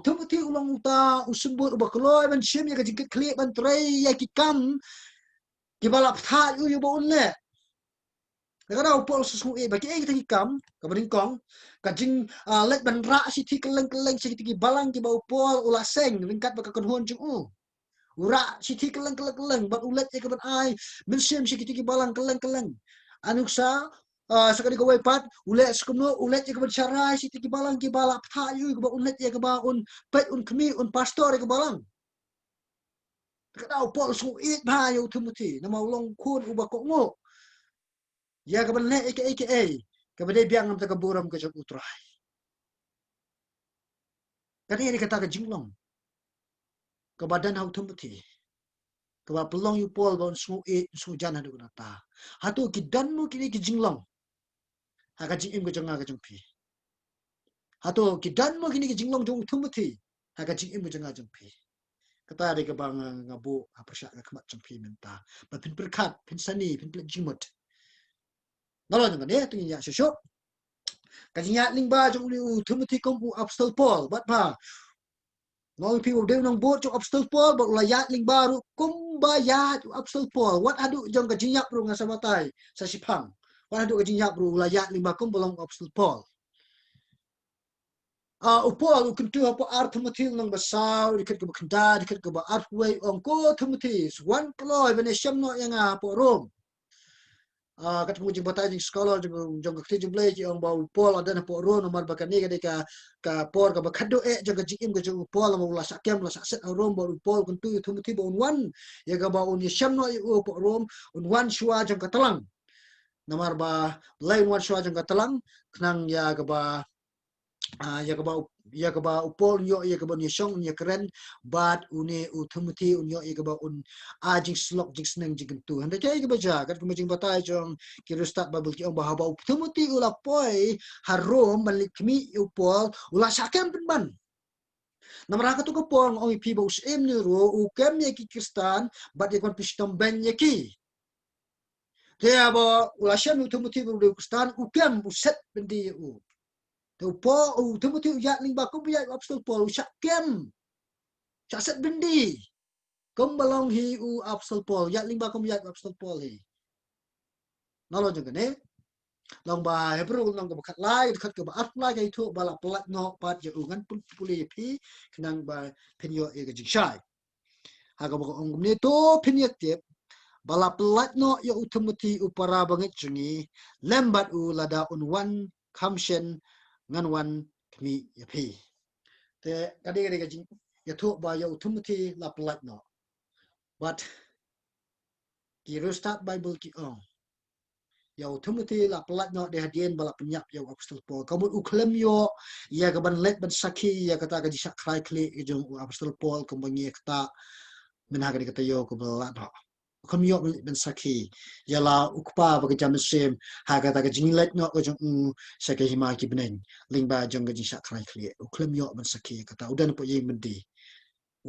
Timothy ulang uta usembut ba kloy ban sim ya ka jingket kle ban tray ya ki kam ki balap tha yu ba unle Kadang Paul su e ba ki e ki kam ka beringkong ka jing let ban ra si ti keleng si ti balang ki ba Paul ula seng ringkat ba ka konhon jong ura si ti keleng bat ulet ke ban ai mensiam si ti balang keleng anuksa sekali ko pat ulet sekono ulet ke ban carai si ti balang ki bala phayu ke ba ulet ke ba un pet un kemi un pastor ke balang kadau Paul su it ba yo Timothy na mau long kun uba ko ngo ya ke ban le ke ba de biang ngam ta ka buram ke jok utrai kan ini kata ke jinglong ke badan hau Timothy kaba pelong yu Paul bon su jan hadu nata hatu ki dan mu kini ki jinglong ha ka jing ko janga ka jungpi hatu ki dan mu kini ki jinglong jong Timothy ha ka jing ko janga jungpi kata de ka bang ngabu apa syak ka khamat jungpi menta ba pin perkat pin sani pin plet jimut nalo nang ne tu ya shosho ka jinya lingba jong Timothy kom apostol Paul bat ba Ngoi people do nang bot jo apostol Paul bot layat ling baru kumbayat apostol Paul wat adu jong ka jinyak ru nga samatai sa sipang wat adu ka jinyak ru layat ling ba kum bolong apostol Paul Paul kuntu apa art Timothy nang basau diket ke bakenda diket ke ba art way ong ko Timothy wan kloy bene syamno yang apa Rom kat mu jing batai jing sekolah jong ka jing blai jong bau Paul ada na po ro nomor bakani ka por ka bakado jong ka jing ka jong Paul mo la sakem la set rom bau Paul kuntu Timothy bau wan ya ka bau ni syamno u po rom un wan shua jong ka talang nomor ba lain wan shua jong ka talang knang ya ka ba Paul yo ya ka ba ni song ni keren bat une Timothy un yo ya ka ba un ajing slok jing sneng jing tu handa kai ka ba ja kat kumajing batai jong kirustat babul ki ong ba ba Timothy ula poi harom malik mi Paul ula sakem ban namra ka tu ko pong ong pi ba usem ni ro u kem ye ki kristan bat ye kon pistom ben ye ki dia ba ula shem Timothy ru kristan u kem bu set bendi u tu Paul Timothy ya ling ba ko ya apostol Paul sakem set bendi kom balong hi u apostol Paul ya ling ba kom ya apostol Paul hi nalo jeng ne long ba Hebrew long ba khat lai khat ko ba at lai kai thu ba la plat no pat je ungan puli pi knang ba pin yo e ga jing shai ha ga ba ong ne to pin ye te bala pelat no ya Timothy upara bangit jungi lembat u lada unwan kamshen nganwan kmi yapi te kadi kadi ya tu ba ya Timothy la pelat no but ki start Bible ki ong ya Timothy la pelat no de hadien bala penyap ya apostol Paul kamu uklem yo ya gaban let ban saki ya kata gaji sakrai kli jong apostol Paul kumbangi kata menagari kata yo ko bala no kam yo ben saki ya la ukpa ba jam sem ha kata gaji let no ko jong saki hima ki benen lingba jong gaji sakrai kli uklem yo ben saki kata udan po yeng mendi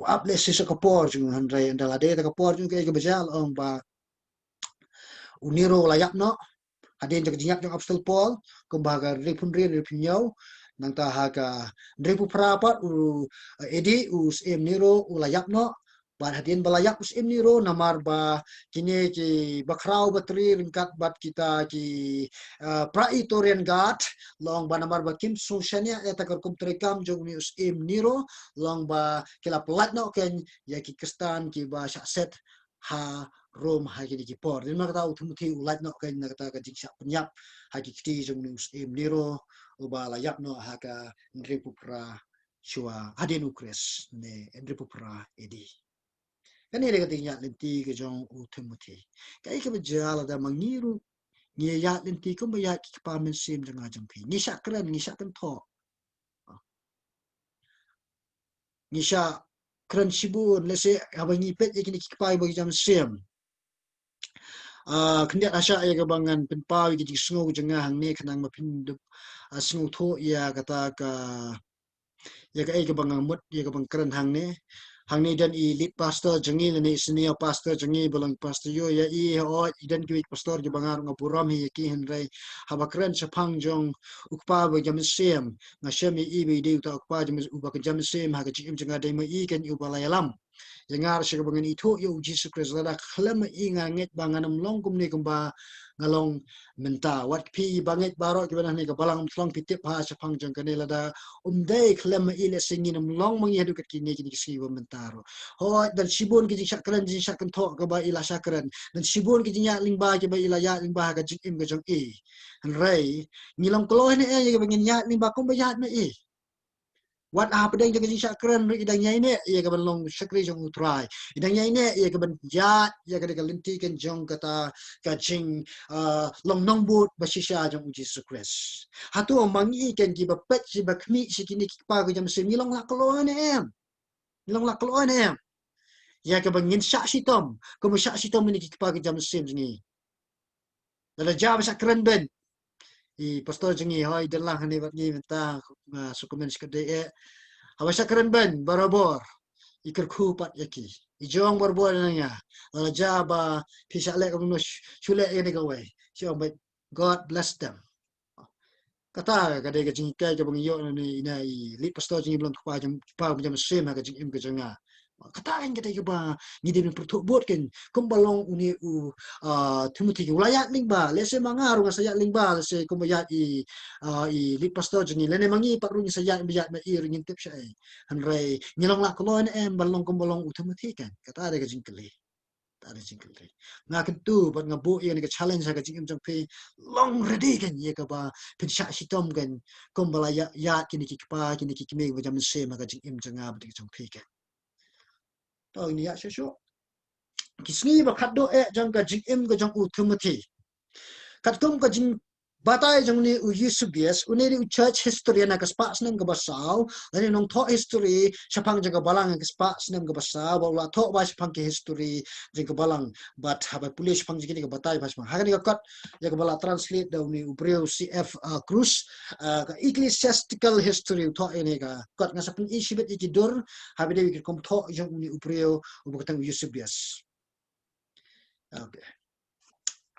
up le sisa kapor jong handrai andala de ta kapor jong ke bajal ong ba uniro layak no adin jaga jinyak jong apostol Paul kumbaga ripun ripinyo nang ta haga ripu prapat u edi us em niro u layak no bar hadin balayak us em niro namar ba kini ki bakrau batri ringkat bat kita ki praetorian guard long ba namar ba kim susania eta kum trekam jong ni us em niro long ba kila pelat no ken ya ki kristan ki ba set ha Rom hagi di kipor. Din mga tao tumuti ulat no kay nakata ka jingsa penyap hagi kiti jong ni usim niro uba layak no haka nripupra shua hadin ukres ne nripupra edi. Kanire ka tingya linti ka jong u tumuti. Kay ka bajala da mangiru ngiyat linti ko bayat ki pamen sim jong ajong pi. Ngisya kran ngisya kan to. Ngisya kran sibun lese habangi pet yakini ki pai bagi jam sim. Kendiat asya ya gabangan penpawi ki sngo jengah hang ne kanang mapindup sngo tho ya kata ka ya ka gabangan mut ya gabang keren hang ne dan I lead pastor jengi ne senior pastor jengi belang pastor yo ya I o idan ki pastor ki bangar ngapuram hi ki henrai haba keren sepang jong ukpa ba jam sem ngasem I be de ta ukpa jam uba jam sem ha ka jim jenga dai ma I kan ubala yalam Jangar siya bangan ito yung Jesus Christ lada kalama ingangit banganam long kumni kumba ngalong menta wat pi bangit baro kibanah ni kabalang long pitip ha sa pangjang kanila da umday kalama ile singinam long mangyadu kat kini kini kisiwa mentaro ho dan sibun kiji sakran jin sakran to kaba ila sakran dan sibun kiji nya lingba kiba ila ya lingba ka jing ka jong e rai ngilang koloh ni ya bangin nya lingba kumba ya na e Wat apa dang jaga jisha keren idang nyai ne ia ka long sakri jong utrai idang nyai ne ia ka ban jat ia ka de linti kan jong kata ka jing long nong bot basisha jong Jesus Christ hatu mangi kan ki ba pet si ba kmi si kini ki pa ka jam se milong la klo ne em milong la klo ne em ia ka ban ngin syak sitom ko mo syak sitom ni ki pa ka jam se ni la jam sak keren ben I pastor jengi hoi dalah ni bat ni menta sukumen skade Habasa keren ben barabor ikir kupat yaki ijong barbor nanya la jaba pisa le kamu chule ini kawai siapa baik God bless them kata kadai ka jingi kai ka bangiyo ni ina I li pastor jingi belum pa jam sema ka jingi ka janga kata kan kita ba ni dia pertuk bot kan kumbalong uni u Timothy ki ulayat lingba lese mangaru nga sayat lingba lese kumbayat I li pastor jingi lene mangi parung sayat bijat ma I ringin tip siya hanray ngilong la kolon balong kumbalong u Timothy kan kata ada ka jingkeli ada jingkeli nga kentu pat nga bu yang ka challenge ka jingim jang pe long ready kan ye ka ba pinsya sitom kan kumbalaya ya kini ki pa kini ki kimi jam sema ka jingim janga ba jang pe kan Tao ini ya sesok. Kisni ba khaddo jang ka jing ka jang u Timothy. Katkum ka jing batai jang ni u Eusebius uneri u church history na ka spas nam ka basaw lani nong tho history sapang jang ka balang ka spas nam ka basaw ba la tho ba sapang ke history jing ka balang but haba pulis pang jing ka batai pas ma hagani ka kat ya ka bala translate daw ni ubreo CF Cruz ka ecclesiastical history tho ini ka kat nga sapang isibet ikidur habi dewi kom tho jang ni ubreo ubukatang Eusebius. Okay.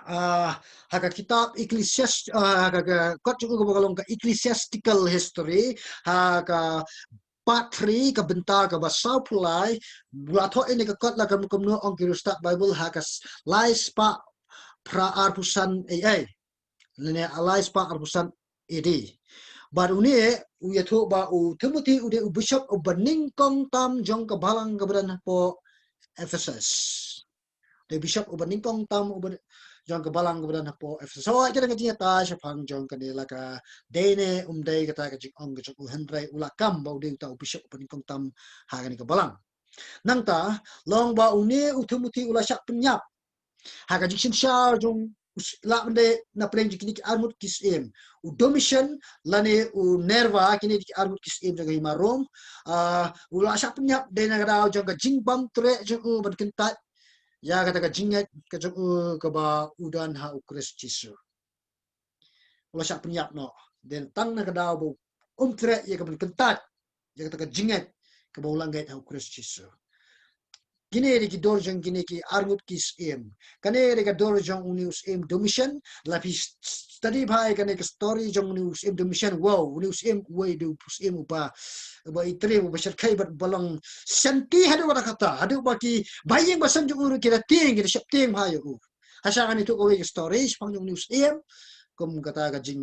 Haka kitab kot juga bagalong ka ecclesiastical history haka part 3 ka bentar ka basaw pulai bulatho ini ka kot la kam no ong kirustak Bible haka lais pa pra arpusan lene lais pa arpusan edi baru ni u yatho ba u Timothy ude u bishop u baning kong tam jong ka balang ka bran po Ephesus the bishop uban kong tam uban jong ka balang uban na po Efesus so kita ngati ta siya pang jong ka nila ka dene day kata ka jing ong ka henry ulakam ba de ta bishop uban kong tam ha ka balang nang ta long ba uni utumuti ula syak penyap ha ka jing sya jong la mende na preng kini ki armut kisim u domission lane u nerva kini ki armut kisim jaga himarom ula syak penyap de na ga jong ka jing bam tre jong u ban kentat ya kata ka jinget ka jong u ka ba udan ha u Kris Jesu ula syak penyap no den tang na ga daw bo tre ya ka ban kentat ya kata ka jinget ka ba ulang gait ha u Kris Jesu Gine ki dorjong gine ki armut kis em. Kane ka dorjong unius em domission lapi study bhai kane ka story jong unius em domission wow unius em way do pus em upa ba itre ba kai bat balang santi hadu kata hadu baki bayeng basan jong uru kira ting kira syap ting bhai u. Asa kan itu kowe story pang jong unius em kum kata ka jing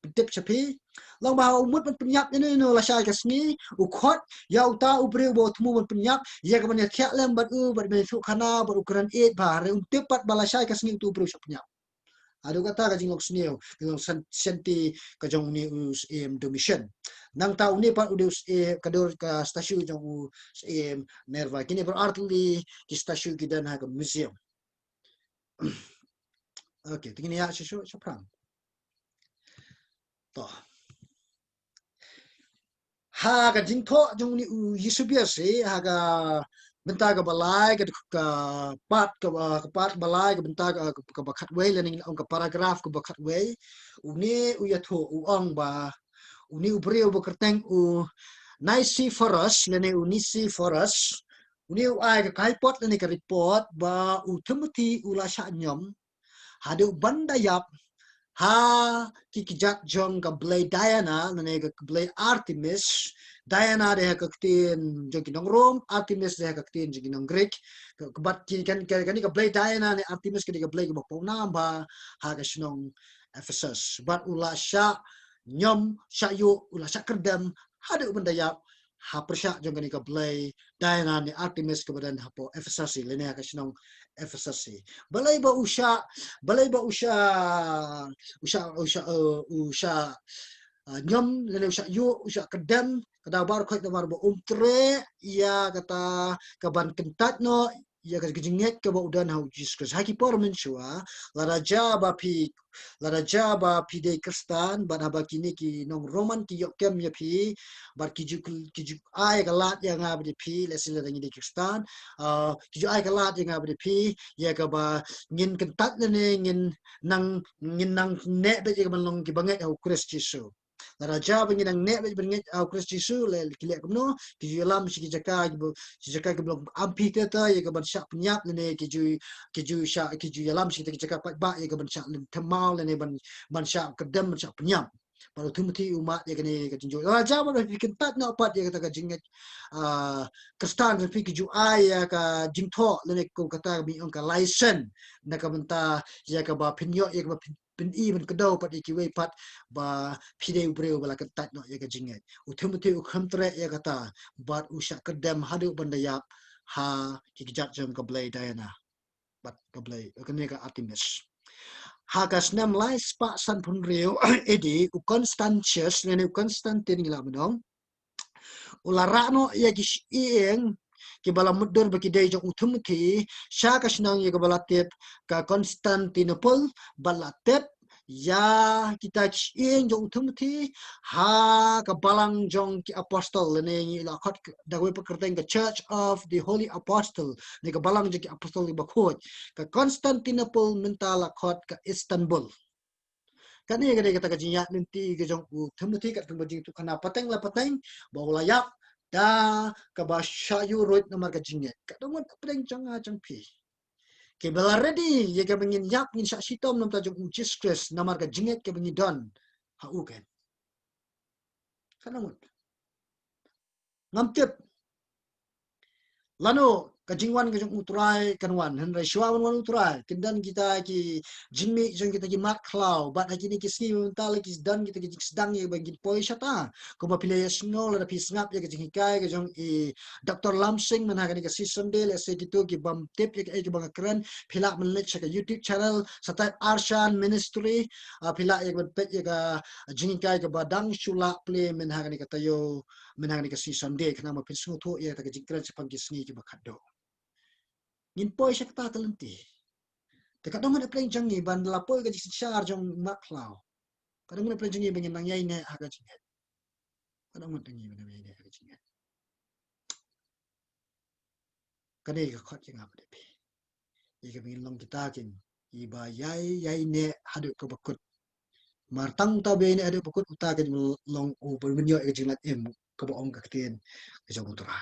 pitip sapi long ba umut penyap ini no la shay kasni ukhot ya uta ubre bo tmu penyap ya ka banya kya lem bat u bat besu khana bat ukuran 8 ba re tepat bala shay kasni tu ubre penyap adu kata ka jing oksnio ngong senti ka jong ni us em domission nang ta uni pat udus e kador ka stasiun jong us em nerva kini berarti ki stasiun kidan ha ka museum okay tingini ya shu prang to ha ka jingtho jong ni yisubia se ha ka benta ka balai ka pat balai ka benta ka bakhat wei lening ang ka paragraph ka bakhat wei uni u yatho u ong ba uni u breu ba kerteng u naisi forest lene u nisi forest uni u ai ka kai pot lene ka report ba u timothy u la sha nyom hadu bandayap ha kikijak jong ka blay Diana nane ka blay Artemis Diana de ka tin jong kinong Rome Artemis de ka tin jong kinong Greek but kan ka blay Diana ne Artemis ka blay ka pona ba ha ka sinong Ephesus but ula sya nyom sya yu ula sya kerdam hadu bendaya ha persya jong ka blay Diana ne Artemis ka badan ha po Ephesus lene ka sinong Ephesus balay ba usya usya nyom lele usya yu usya kedem kada bar khoi da bar bo umtre ya kata kaban kentat no ya ka gijinget ka ba udan hau Jesus haki pormen shua la raja ba pi de kristan ban haba kini ki nong roman ki yokem ya pi bar kiju ai ka lat ya nga bi pi lesin la ngi de kristan kiju ai ka lat ya nga bi pi ya ka ba ngin kentat ne ngin nang ne be je ban long ki banget au Kris Jesu la raja ba ngin nang ne be banget au Kris Jesu le kilek no kiju lam si jaka ki blok ampi teta ya ka ban syak penyap ne kiju lam si jaka pat ba ya ka ban syak temau ne ban syak kedem ban syak penyap baru Timothy umat ya kene ka jinjo raja ba bikin tat na pat ya kata ka jinget kristan fi kiju ai ya ka jingtho le ko kata bi on ka license na ka benta ya ka ba pinyo ya ka ba pin i ben kedau pat iki we pat ba pide ubreu bala ka tat no ya ka jinget Timothy u khamtre ya kata bat usya kedam hadu bandaya ha kikijat jam ka blay Diana bat ka blay kene ka Artemis Hagas nam lai spa san pun reu edi u Constantius nene u Constantine ngila menong ulara no ya gis ieng ki bala mudur baki dei jong Timothy sha ka snang ya bala tep ka Constantinople bala tep ya kita ieng jong Timothy ha ka balang jong ki apostle ne ni la khat da we pakerteng ka Church of the Holy Apostle ne ka balang jong ki apostol ba khot ka Constantinople mentala khat ka Istanbul kan ni kata ka jinya linti ke jong Timothy kat tumba jing tu kana pateng la pateng bawa layak da ka ba shayu roit nomor ka jinya ka dong pateng jang jang pi ke bela ready ye ka bengin yak ngin syak sitom nom ta jong Jesus Christ nomor ka jinya ke bengin don ha u kan kana mut ngam tip lano kajingwan kajong utrai kanwan henry shwawan wan utrai kendan kita ki jingmi jong kita ki mat klau bat hakini ki sni mental ki dan kita ki sedang ye bagi poi syata ko pilih snol ada pi ngap ye ki hikai ke jong i Dr. Lamsing menagani ke season day le se gitu ki bam tip ye ki bang keren philak menlet ke YouTube channel satai Arshan Ministry philak ye pet ye ka jingkai ke badang shula play menagani ke tayo menagani ke season day kenama pin sungu ye ta ke jingkran sepang ki sni ki bakado ngin poi siya kata talenti. Teka dong ada playing jangi ban lapoi ka jisi char jong maklau. Kadang ada playing jangi bangin nang yai ne aga jingat. Kadang ada playing jangi bangin aga jingat. Kadang ka khot jang apa depi. Ika bangin long kita kin. Iba yai ne hadu ka bakut. Martang ta be ne hadu bakut uta kin long u bermenyo ka jingat em ka baong ka ktien ka jong utara.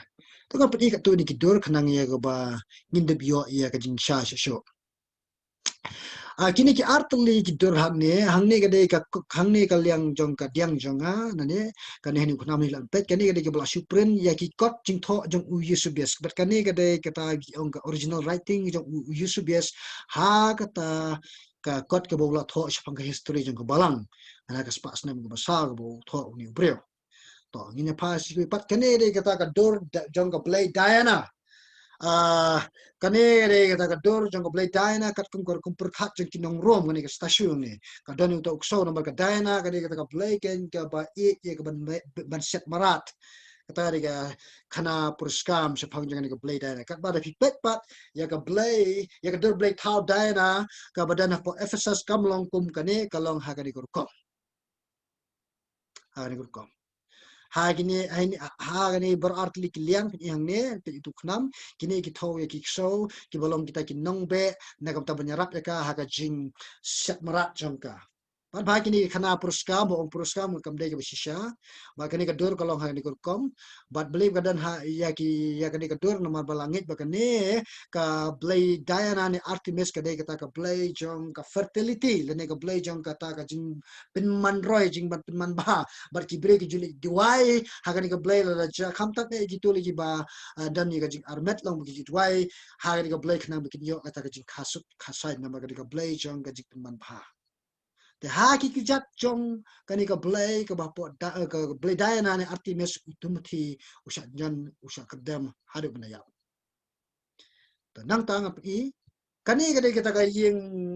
Tu kan peti ka tu ni kidur kanang ya ka ba ngindep yo ya ka jing sha sho. Kini ki artli ki dur hangne ka de ka hangne ka liang jong ka diang jonga nane kane hani kunam ni lan pet kane ka de ka bla supren ya ki kot jing tho jong u yusubias but kane ka de ka ta ong ka original writing jong u yusubias ha ka ta ka kot ka bla tho shapang ka history jong ka balang ana ka spas nam ka basa ka bo tho ni breo to ngine pa si pat kane de ka ta ka dur jong ka play Diana kane re kata ka dor jong play Diana kat kum kor kum perkhat jong kinong rom kane ka stasiun ni ka dan uta ukso nomor ka Diana kane kata ka play ken ka ba ye ka ban set marat kata re ka khana puruskam se phang jong ka play Diana kat ba da pipet pat ya ka play ya ka dor play thau Diana ka badan po Ephesus kam long kum kane kalong ha kane kur kom ha kane kur kom ha gini berarti kilian yang ne itu kenam kini kita tahu ya kita ki bolong kita ki nongbe na kita menyerap ya ka ha jing set merat jongka ba kini kana puruska mo puruska mo kam de ke shisha ba kini kadur kalau ha ni kom but believe kadan ha ya ki ya kini kadur nomor balangit ba kini ka blay Diana ni Artemis ka de kita ka blay jong ka fertility le ne ka blay jong ka ta ka jing pin man roy jing ban pin man ba bar ki bre ki juli diwai ha kini ka blay la ja kham tak ne gitu li ba dan ni ka jing armet long ki diwai ha kini ka blay kana bi ki yo ka ta ka jing khasut khasai na ba ka blay jong ka jing pin man ba te haki kijat jong kani ka blay ka bapo ka blay Diana ni Artemis utumti usha jan usha kadam hadu benaya nang tang api kani ka kita ka ying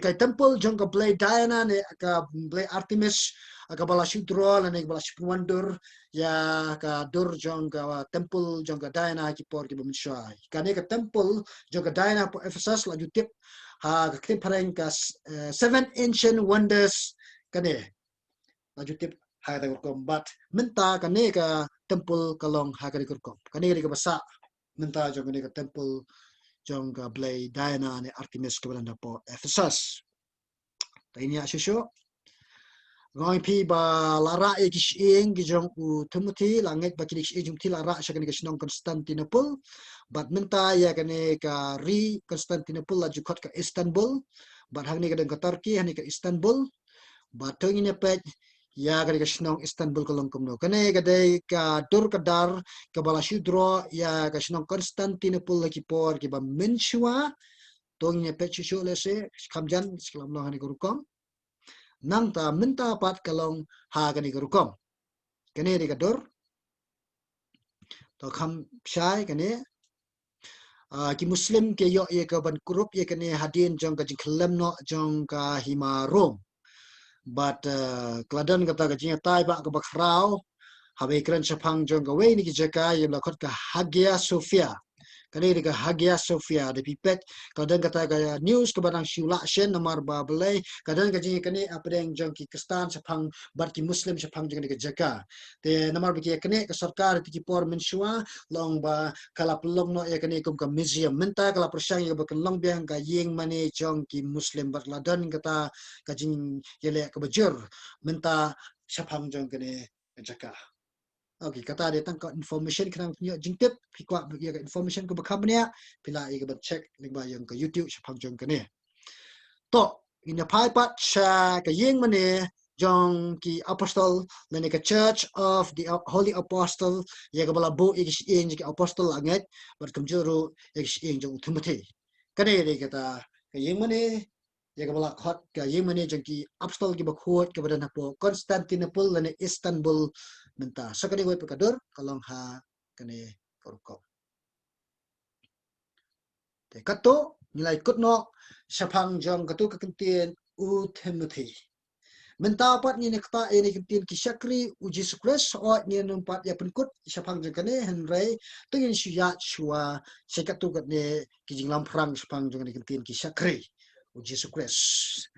ka temple jong ka blay Diana ni ka blay Artemis ka bala shudro la ni bala shpundur ya ka dur jong ka temple jong ka Diana ki por ki bumshai kani ka temple jong ka Diana po Ephesus la jutip ka klip pareng ka seven ancient wonders kane laju tip ha ta ko bat menta kane ka temple kalong ha ka ko kane ka basa menta jong kane ka temple jong ka blay Diana ni Artemis ka balanda po Ephesus ta ini asyo ngoi pi ba lara e kishing ki jong u Timothy langit ba kini kishing jong ti lara sya kane ka sinong Constantinople bat menta ya kane ka ri Constantinople laju kot ka Istanbul bat hang ni ka deng ka Turkey hani ka Istanbul bat tong ini pet ya kane ka sinong Istanbul ka long kumno kane ka dei ka dur ka dar ka bala shudro ya ka sinong Constantinople ki por ki ba menshua tong ini pet shu le se kamjan selam lo hani gurukom nang ta minta pat kalong ha kani gurukom kane ri ka dur to kham shai kane ki muslim ke yo ye ka ban kurup ye kane hadin jong ka jikhlem no jong ka himarom but kladan kata ka jinya tai ba ka bakrau habe kran chapang jong ka we ni ki jaka ye la khot ka Hagia Sophia kani ka Hagia Sophia de pipet kladan kata ka news ka barang shula shen namar ba belai kladan ka jinya kani apdeng jong ki kristan chapang bar ki muslim chapang jong ka jaka te namar bi ki kani ka sarkar ti ki por menshua long ba kala pelong no ya kani kum ka museum menta kala persang ya ba long biang ka yeng mane jong ki muslim bar ladan kata ka jing yele ka bajur menta chapang jong kani jaka okay kata dia tang information kena punya jingtip pikwa ya information ko bakhamnya pila ya ba check link ba yang ke YouTube chapang jong kani to ina pai pat cha ka yeng mane jong ki apostol lene ka church of the holy apostle ya ka bala bo ik ing ki apostol anget bar kam juru ik ing jong timothy kane re ka ta ka yeng mane ya ka bala khot ka yeng mane jong ki apostol ki ba khot ka badan po Constantinople lene Istanbul menta sakane goi pa kadur kalong ha kane korko te kato nilai kutno sapang jong katu ka kentien u timothy menta pat ni nekta ini kentien ki syakri u Jesus Christ o ni numpat ya penkut sapang jong kane henrei tungin syuya shua sekatu kat ne ki jinglam perang sapang jong ni kentien ki syakri u Jesus Christ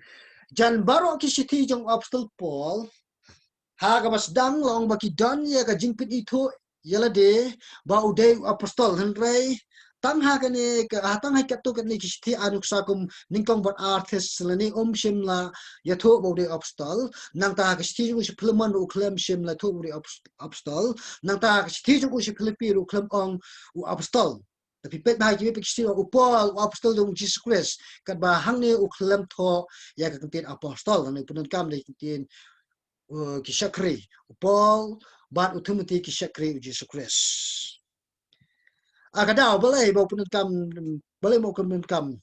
jan baro ki siti jong apostol Paul ha ka basdang long baki dan ya ka jingpit itu yala de ba udai apostol henrei tang ha kane ka tang ha katu kan ni kisti anuksa kum ningkong bot artist lani shimla ya tho bo de apostol nang ta ka sti ju Philemon u klem shimla tho bo de apostol nang ta ka sti ju Philippi u klem ong u apostol tapi pet ba ki pe sti u Paul u apostol de Jesus Christ kat ba hang ne u klem tho ya ka tin apostol ni punun kam de tin ki syakri Paul bat u Timothy ki syakri u Jesus Christ agadaw balay ba penengkam balay mo penengkam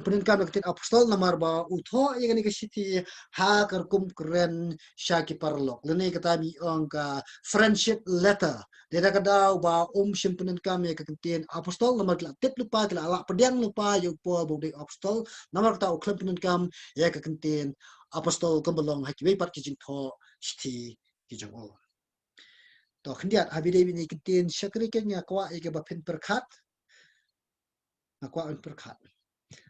penengkam ketin apostol namar ba utho yang ni kesiti ha karkum keren syaki parlok lene kata mi angka friendship letter dia kadaw ba sim penengkam ya ketin apostol namar la tet lupa kala ala pedang lupa yo po bodi apostol namar kata uklam penengkam ya ketin apostol kembalong hakiwe pat kijing tho siti kijong ol to khendiat habide bini ketin syakri kenya kwa ike ba pin perkhat kwa perkhat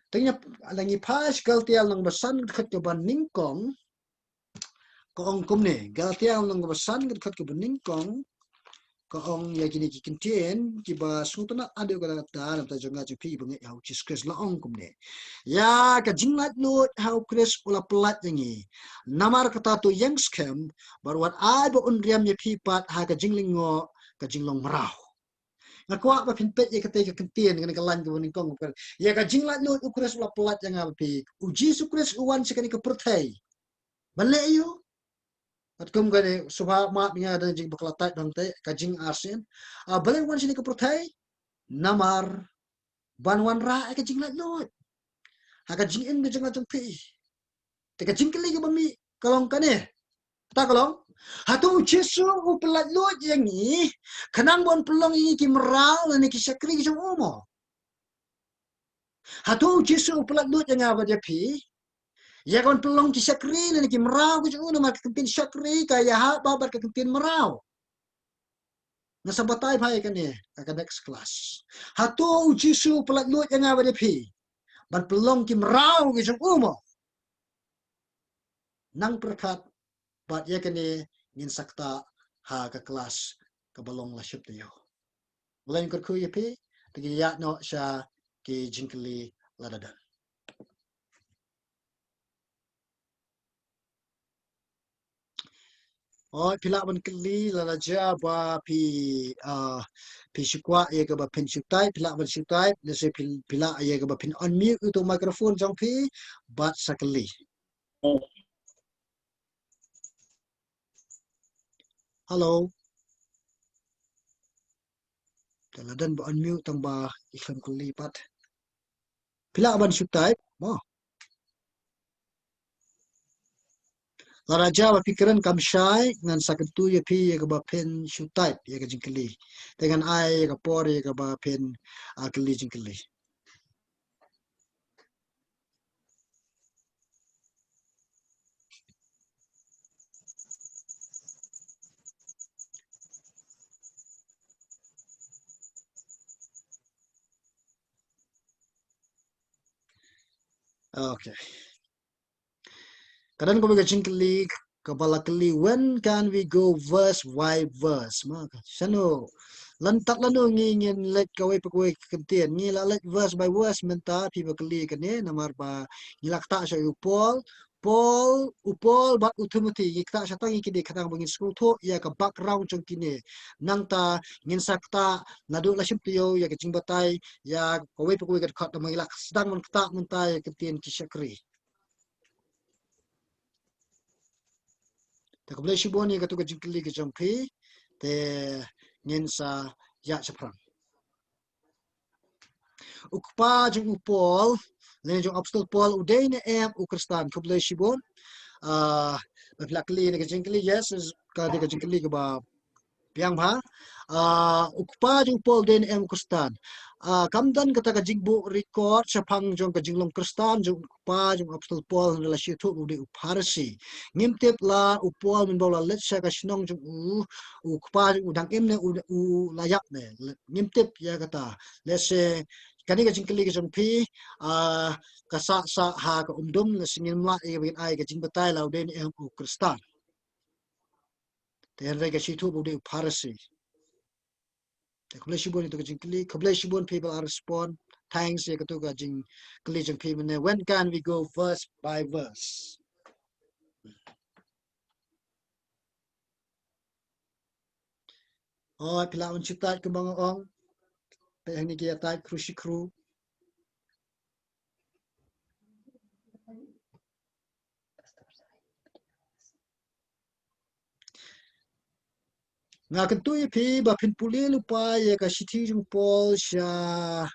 tanya alangi pas galtial nang basan khat ke ban ningkong ko ong kumne galtial nang basan khat ke ban ningkong ko ong ya kini ki ketin ki ba sutuna ade ka ta ta jonga ju pi bunge ya Jesus Christ la ong kumne ya ka jinglat lut how Chris ula pelat yangi namar kata tu yang scam barwat ai ba unriam ye pi pat ha ka jinglingo ka jinglong marau nakwa ba pinpet ye kate ka kentien kan kalan ko ning kong kan ya ka jinglat lut ukres ula pelat yang api u Jesus Christ uwan sekani ka pertai bale yo at kum gane subha ma miya dan jing baklatat bang te ka jing asin bale wan sini ka pertai namar banwan ra ka jinglat lut ha ka jing in ga jing jang pi te ka jing kali ka bami kalong kane ta kalong hatu Jesu u pelat lut yang ni kanang bon pelong ini ki meral ni ki sakri ki umo hatu Jesu u pelat lut yang apa dia pi ya kon pelong ki sakri ni ki meral ki uno mak kempin sakri kaya ha babar ka kempin meral nasabatay pai kan ni ka next class hatu Jesu pelat lut yang apa dia pi ban pelong ki meral ki umo nang perkat bat ya kan ni ngin sakta ha ka kelas ka balong la syup tayo Mulain ko kuya pi tagi ya no siya ki jingkali ladadan pila ban kali lalaja ba pi syukwa ye ka ba pin syutai pila ban syutai nasi pila ye ka ba pin unmute itu mikrofon jang pi bat sakali halo ladadan ba unmute tang ba iklan kali pat pila ban syutai mo Laraja ba pikiran kam syai ngan sakit tu ya pi ya ba pen syutai ya ka jingkali dengan ai ya ka por ya ka ba pen kali jingkali okay kadang ko ba jingkali kabala kali when can we go verse by verse maka sano lantak lanu ngingin let kawai pakoi kentien ngila let verse by verse menta pi bakali kane namar ba ngilak ta sa Paul bat Timothy yikta sa tangi kini katang bangin school to ya ka background jong kini nang ta ngin sakta nadu la sim tiyo ya ka jingbatai ya kawai pakoi kat khat mangilak sedang men kta menta ya kentien ki syakri แต่ก็เลยชิบวนนี่ก็ตัวก็จิงกลีก็จงพีแต่เงินซายะชพรังอุกป้าจงอุปอลเลนจงอับสตอลปอลอุเดนเอ็มอุคริสตานก็เลยชิบวนแบบลักลีนี่ก็จิงกลี yes ก็เด็กก็จิงกลีก็บ่าpiang bha ukpa jung pol den em kustan kamdan kata ka jingbu record chapang jong ka jinglong kristan jung ukpa jung apostol pol la shi thu de upharsi ngimtep la upol min bola let sha ka shinong jung ukpa jung udang em ne u layak ne ngimtep ya kata let's say kani ka jingkli ka jong phi ka sa ha ka umdum la singin ma e bin ai ka jingbatai la den em kristan then they get she to do piracy. The Kablashibun to Jinkli, Kablashibun people are respond. Thanks, Yakatuga Jing Collision people. When can we go verse by verse? Oh, Pilawan Chitat Kumang Ong, Pehanikia type Crushi Crew. Nga kentui pi ba pin puli lupa ya ka shiti jung pol sha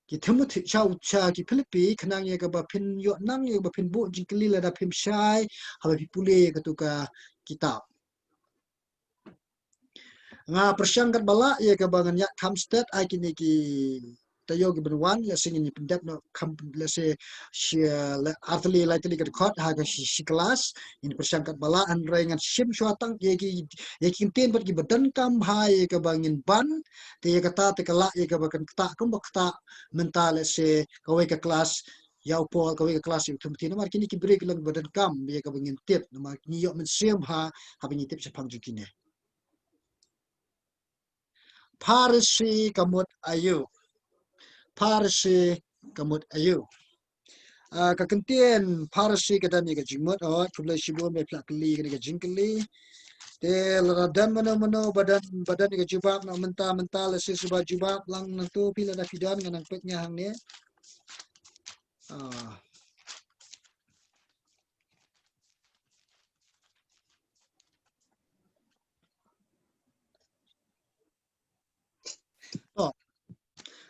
ki Timothy chau cha ki Philippi khnang ya ka ba pin yo nang ya ba pin bu jingkli la da pim shai ha ba pi puli ya ka tu ka kitab nga persangkat bala ya ka ba ngan ya kamstet ai kini ki tayo gi benwan la singin ni pendap no kam la se shia la artli la tli ka khot ha ka shi kelas ini persangkat bala an rengan sim suatang ye ki tin bat ki badan kam ha ye ka bangin ban te ye kata te kala ye ka bakan kata kum bakta mental se ka we ka kelas yau pol ka we ka kelas yu tum tin mar kini ki break lang badan kam ye ka bangin tip ma ni yo men sim ha bangin tip se phang ju kine Parsi kamut ayu Parsi kamut ayu kakentian Parsi kadam ni ka jingmut kubla shibu me plakli ka jingkli te ladam mano badan ni ka jubab na menta la si suba jubab lang nang tu pila da fidan nang petnya hang ni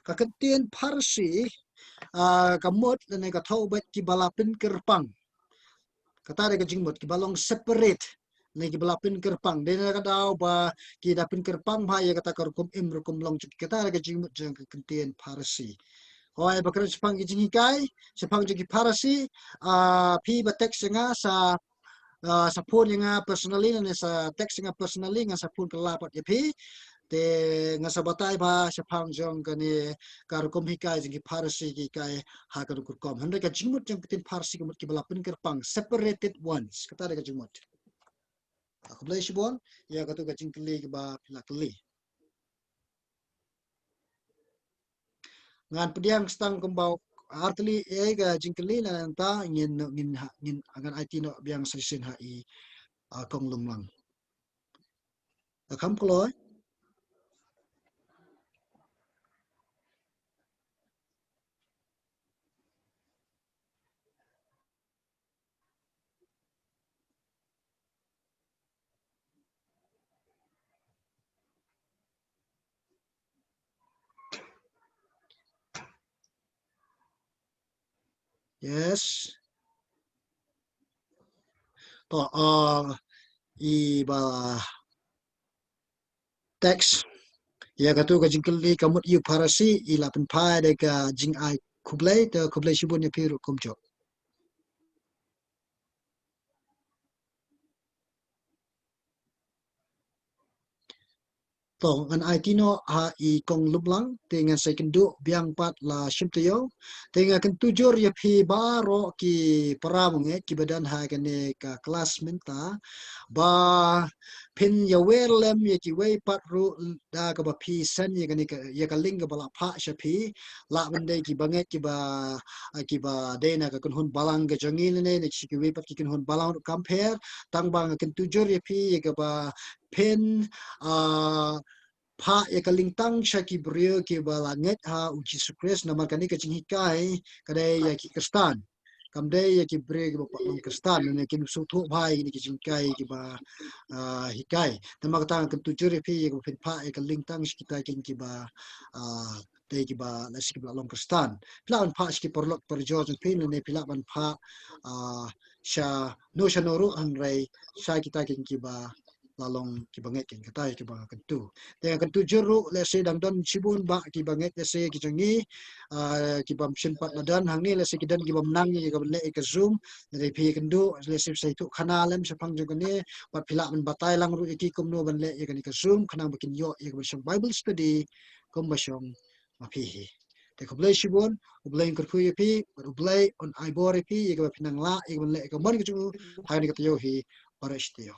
kakentian Parsi kamut ni ka thaubat ki balapin kerpang kata ka jingmut ki balong separate lagi belapin kerpang dia nak tahu bah kita dapin kerpang bah ya kata kerkum rukum long kita lagi jingmut jeng kentian Parsi Hoi bakar sepang jingikai sepang jingi Parsi pi batek senga sa pun yang personally na sa text nga personally nga sa pun kalapat ya pi te nga sa batay ba sepang jong kani karukum hikai jingi Parsi ki kai ha karukum handa ka jingmut jeng kentian Parsi kemut ki belapin kerpang separated ones kata lagi jingmut aku boleh shibon ya katu ka jingkli ba pilakli ngan pediang stang kembau artli ga jingkli na ta ngin agan IT no biang sesin hai kong lumlang akam kloy yes to i ba text ya katu ka jingkli kamut yu Parsi i lapen pai de ka jing ai kublai shibun ya piru kumjo to ngan IT no ha i kong lumlang dengan second du biang pat la shimtayo dengan kan tujur ya phi baro ki paramung ki badan ha kane ka kelas menta ba pin ya welem ya ki wei pat ru da ka ba phi san ya ka ling ka bala pha sha phi la bende ki banget ki ba dena ka kun hun balang ga jangil ne ki wei pat ki kun hun balang compare tang bang kan tujur ya phi ya ka ba pen pha ya kalingtang sha ki brio ki balanget ha uji sukres na makani ka jinghikai kadai ya ki kristan kamdei ya ki bre ki ba long kristan ne ki su tho bhai ni ki jingkai ki ba hikai tamak tang kan tu jure phi ki phin pha e ka ling tang kita ki ba te ki ba la sik ba long kristan plan pha ki porlok per george phin ne pila ban pha sha no sha no ru an rai sha kita ki ba lalong ki banget ken kata ki ba kan tu te kan tu juru le se dang don sibun ba ki banget le se ki jangi ki bam shin pat ladan hang ni le se ki dan ki bam nang ni ka le ka zoom le phi kan du le se sai tu khana lem se phang jong ni pat phila man batai lang ru ki kum no ban le ka ni ka zoom khana ba kin yo ka ba bible study kum ba shong ma phi hi te ko blai sibun blai kar phu yi phi blai on ai bor phi ka ba phinang la ka le ka man ki chu ha ni ka yo hi parashtio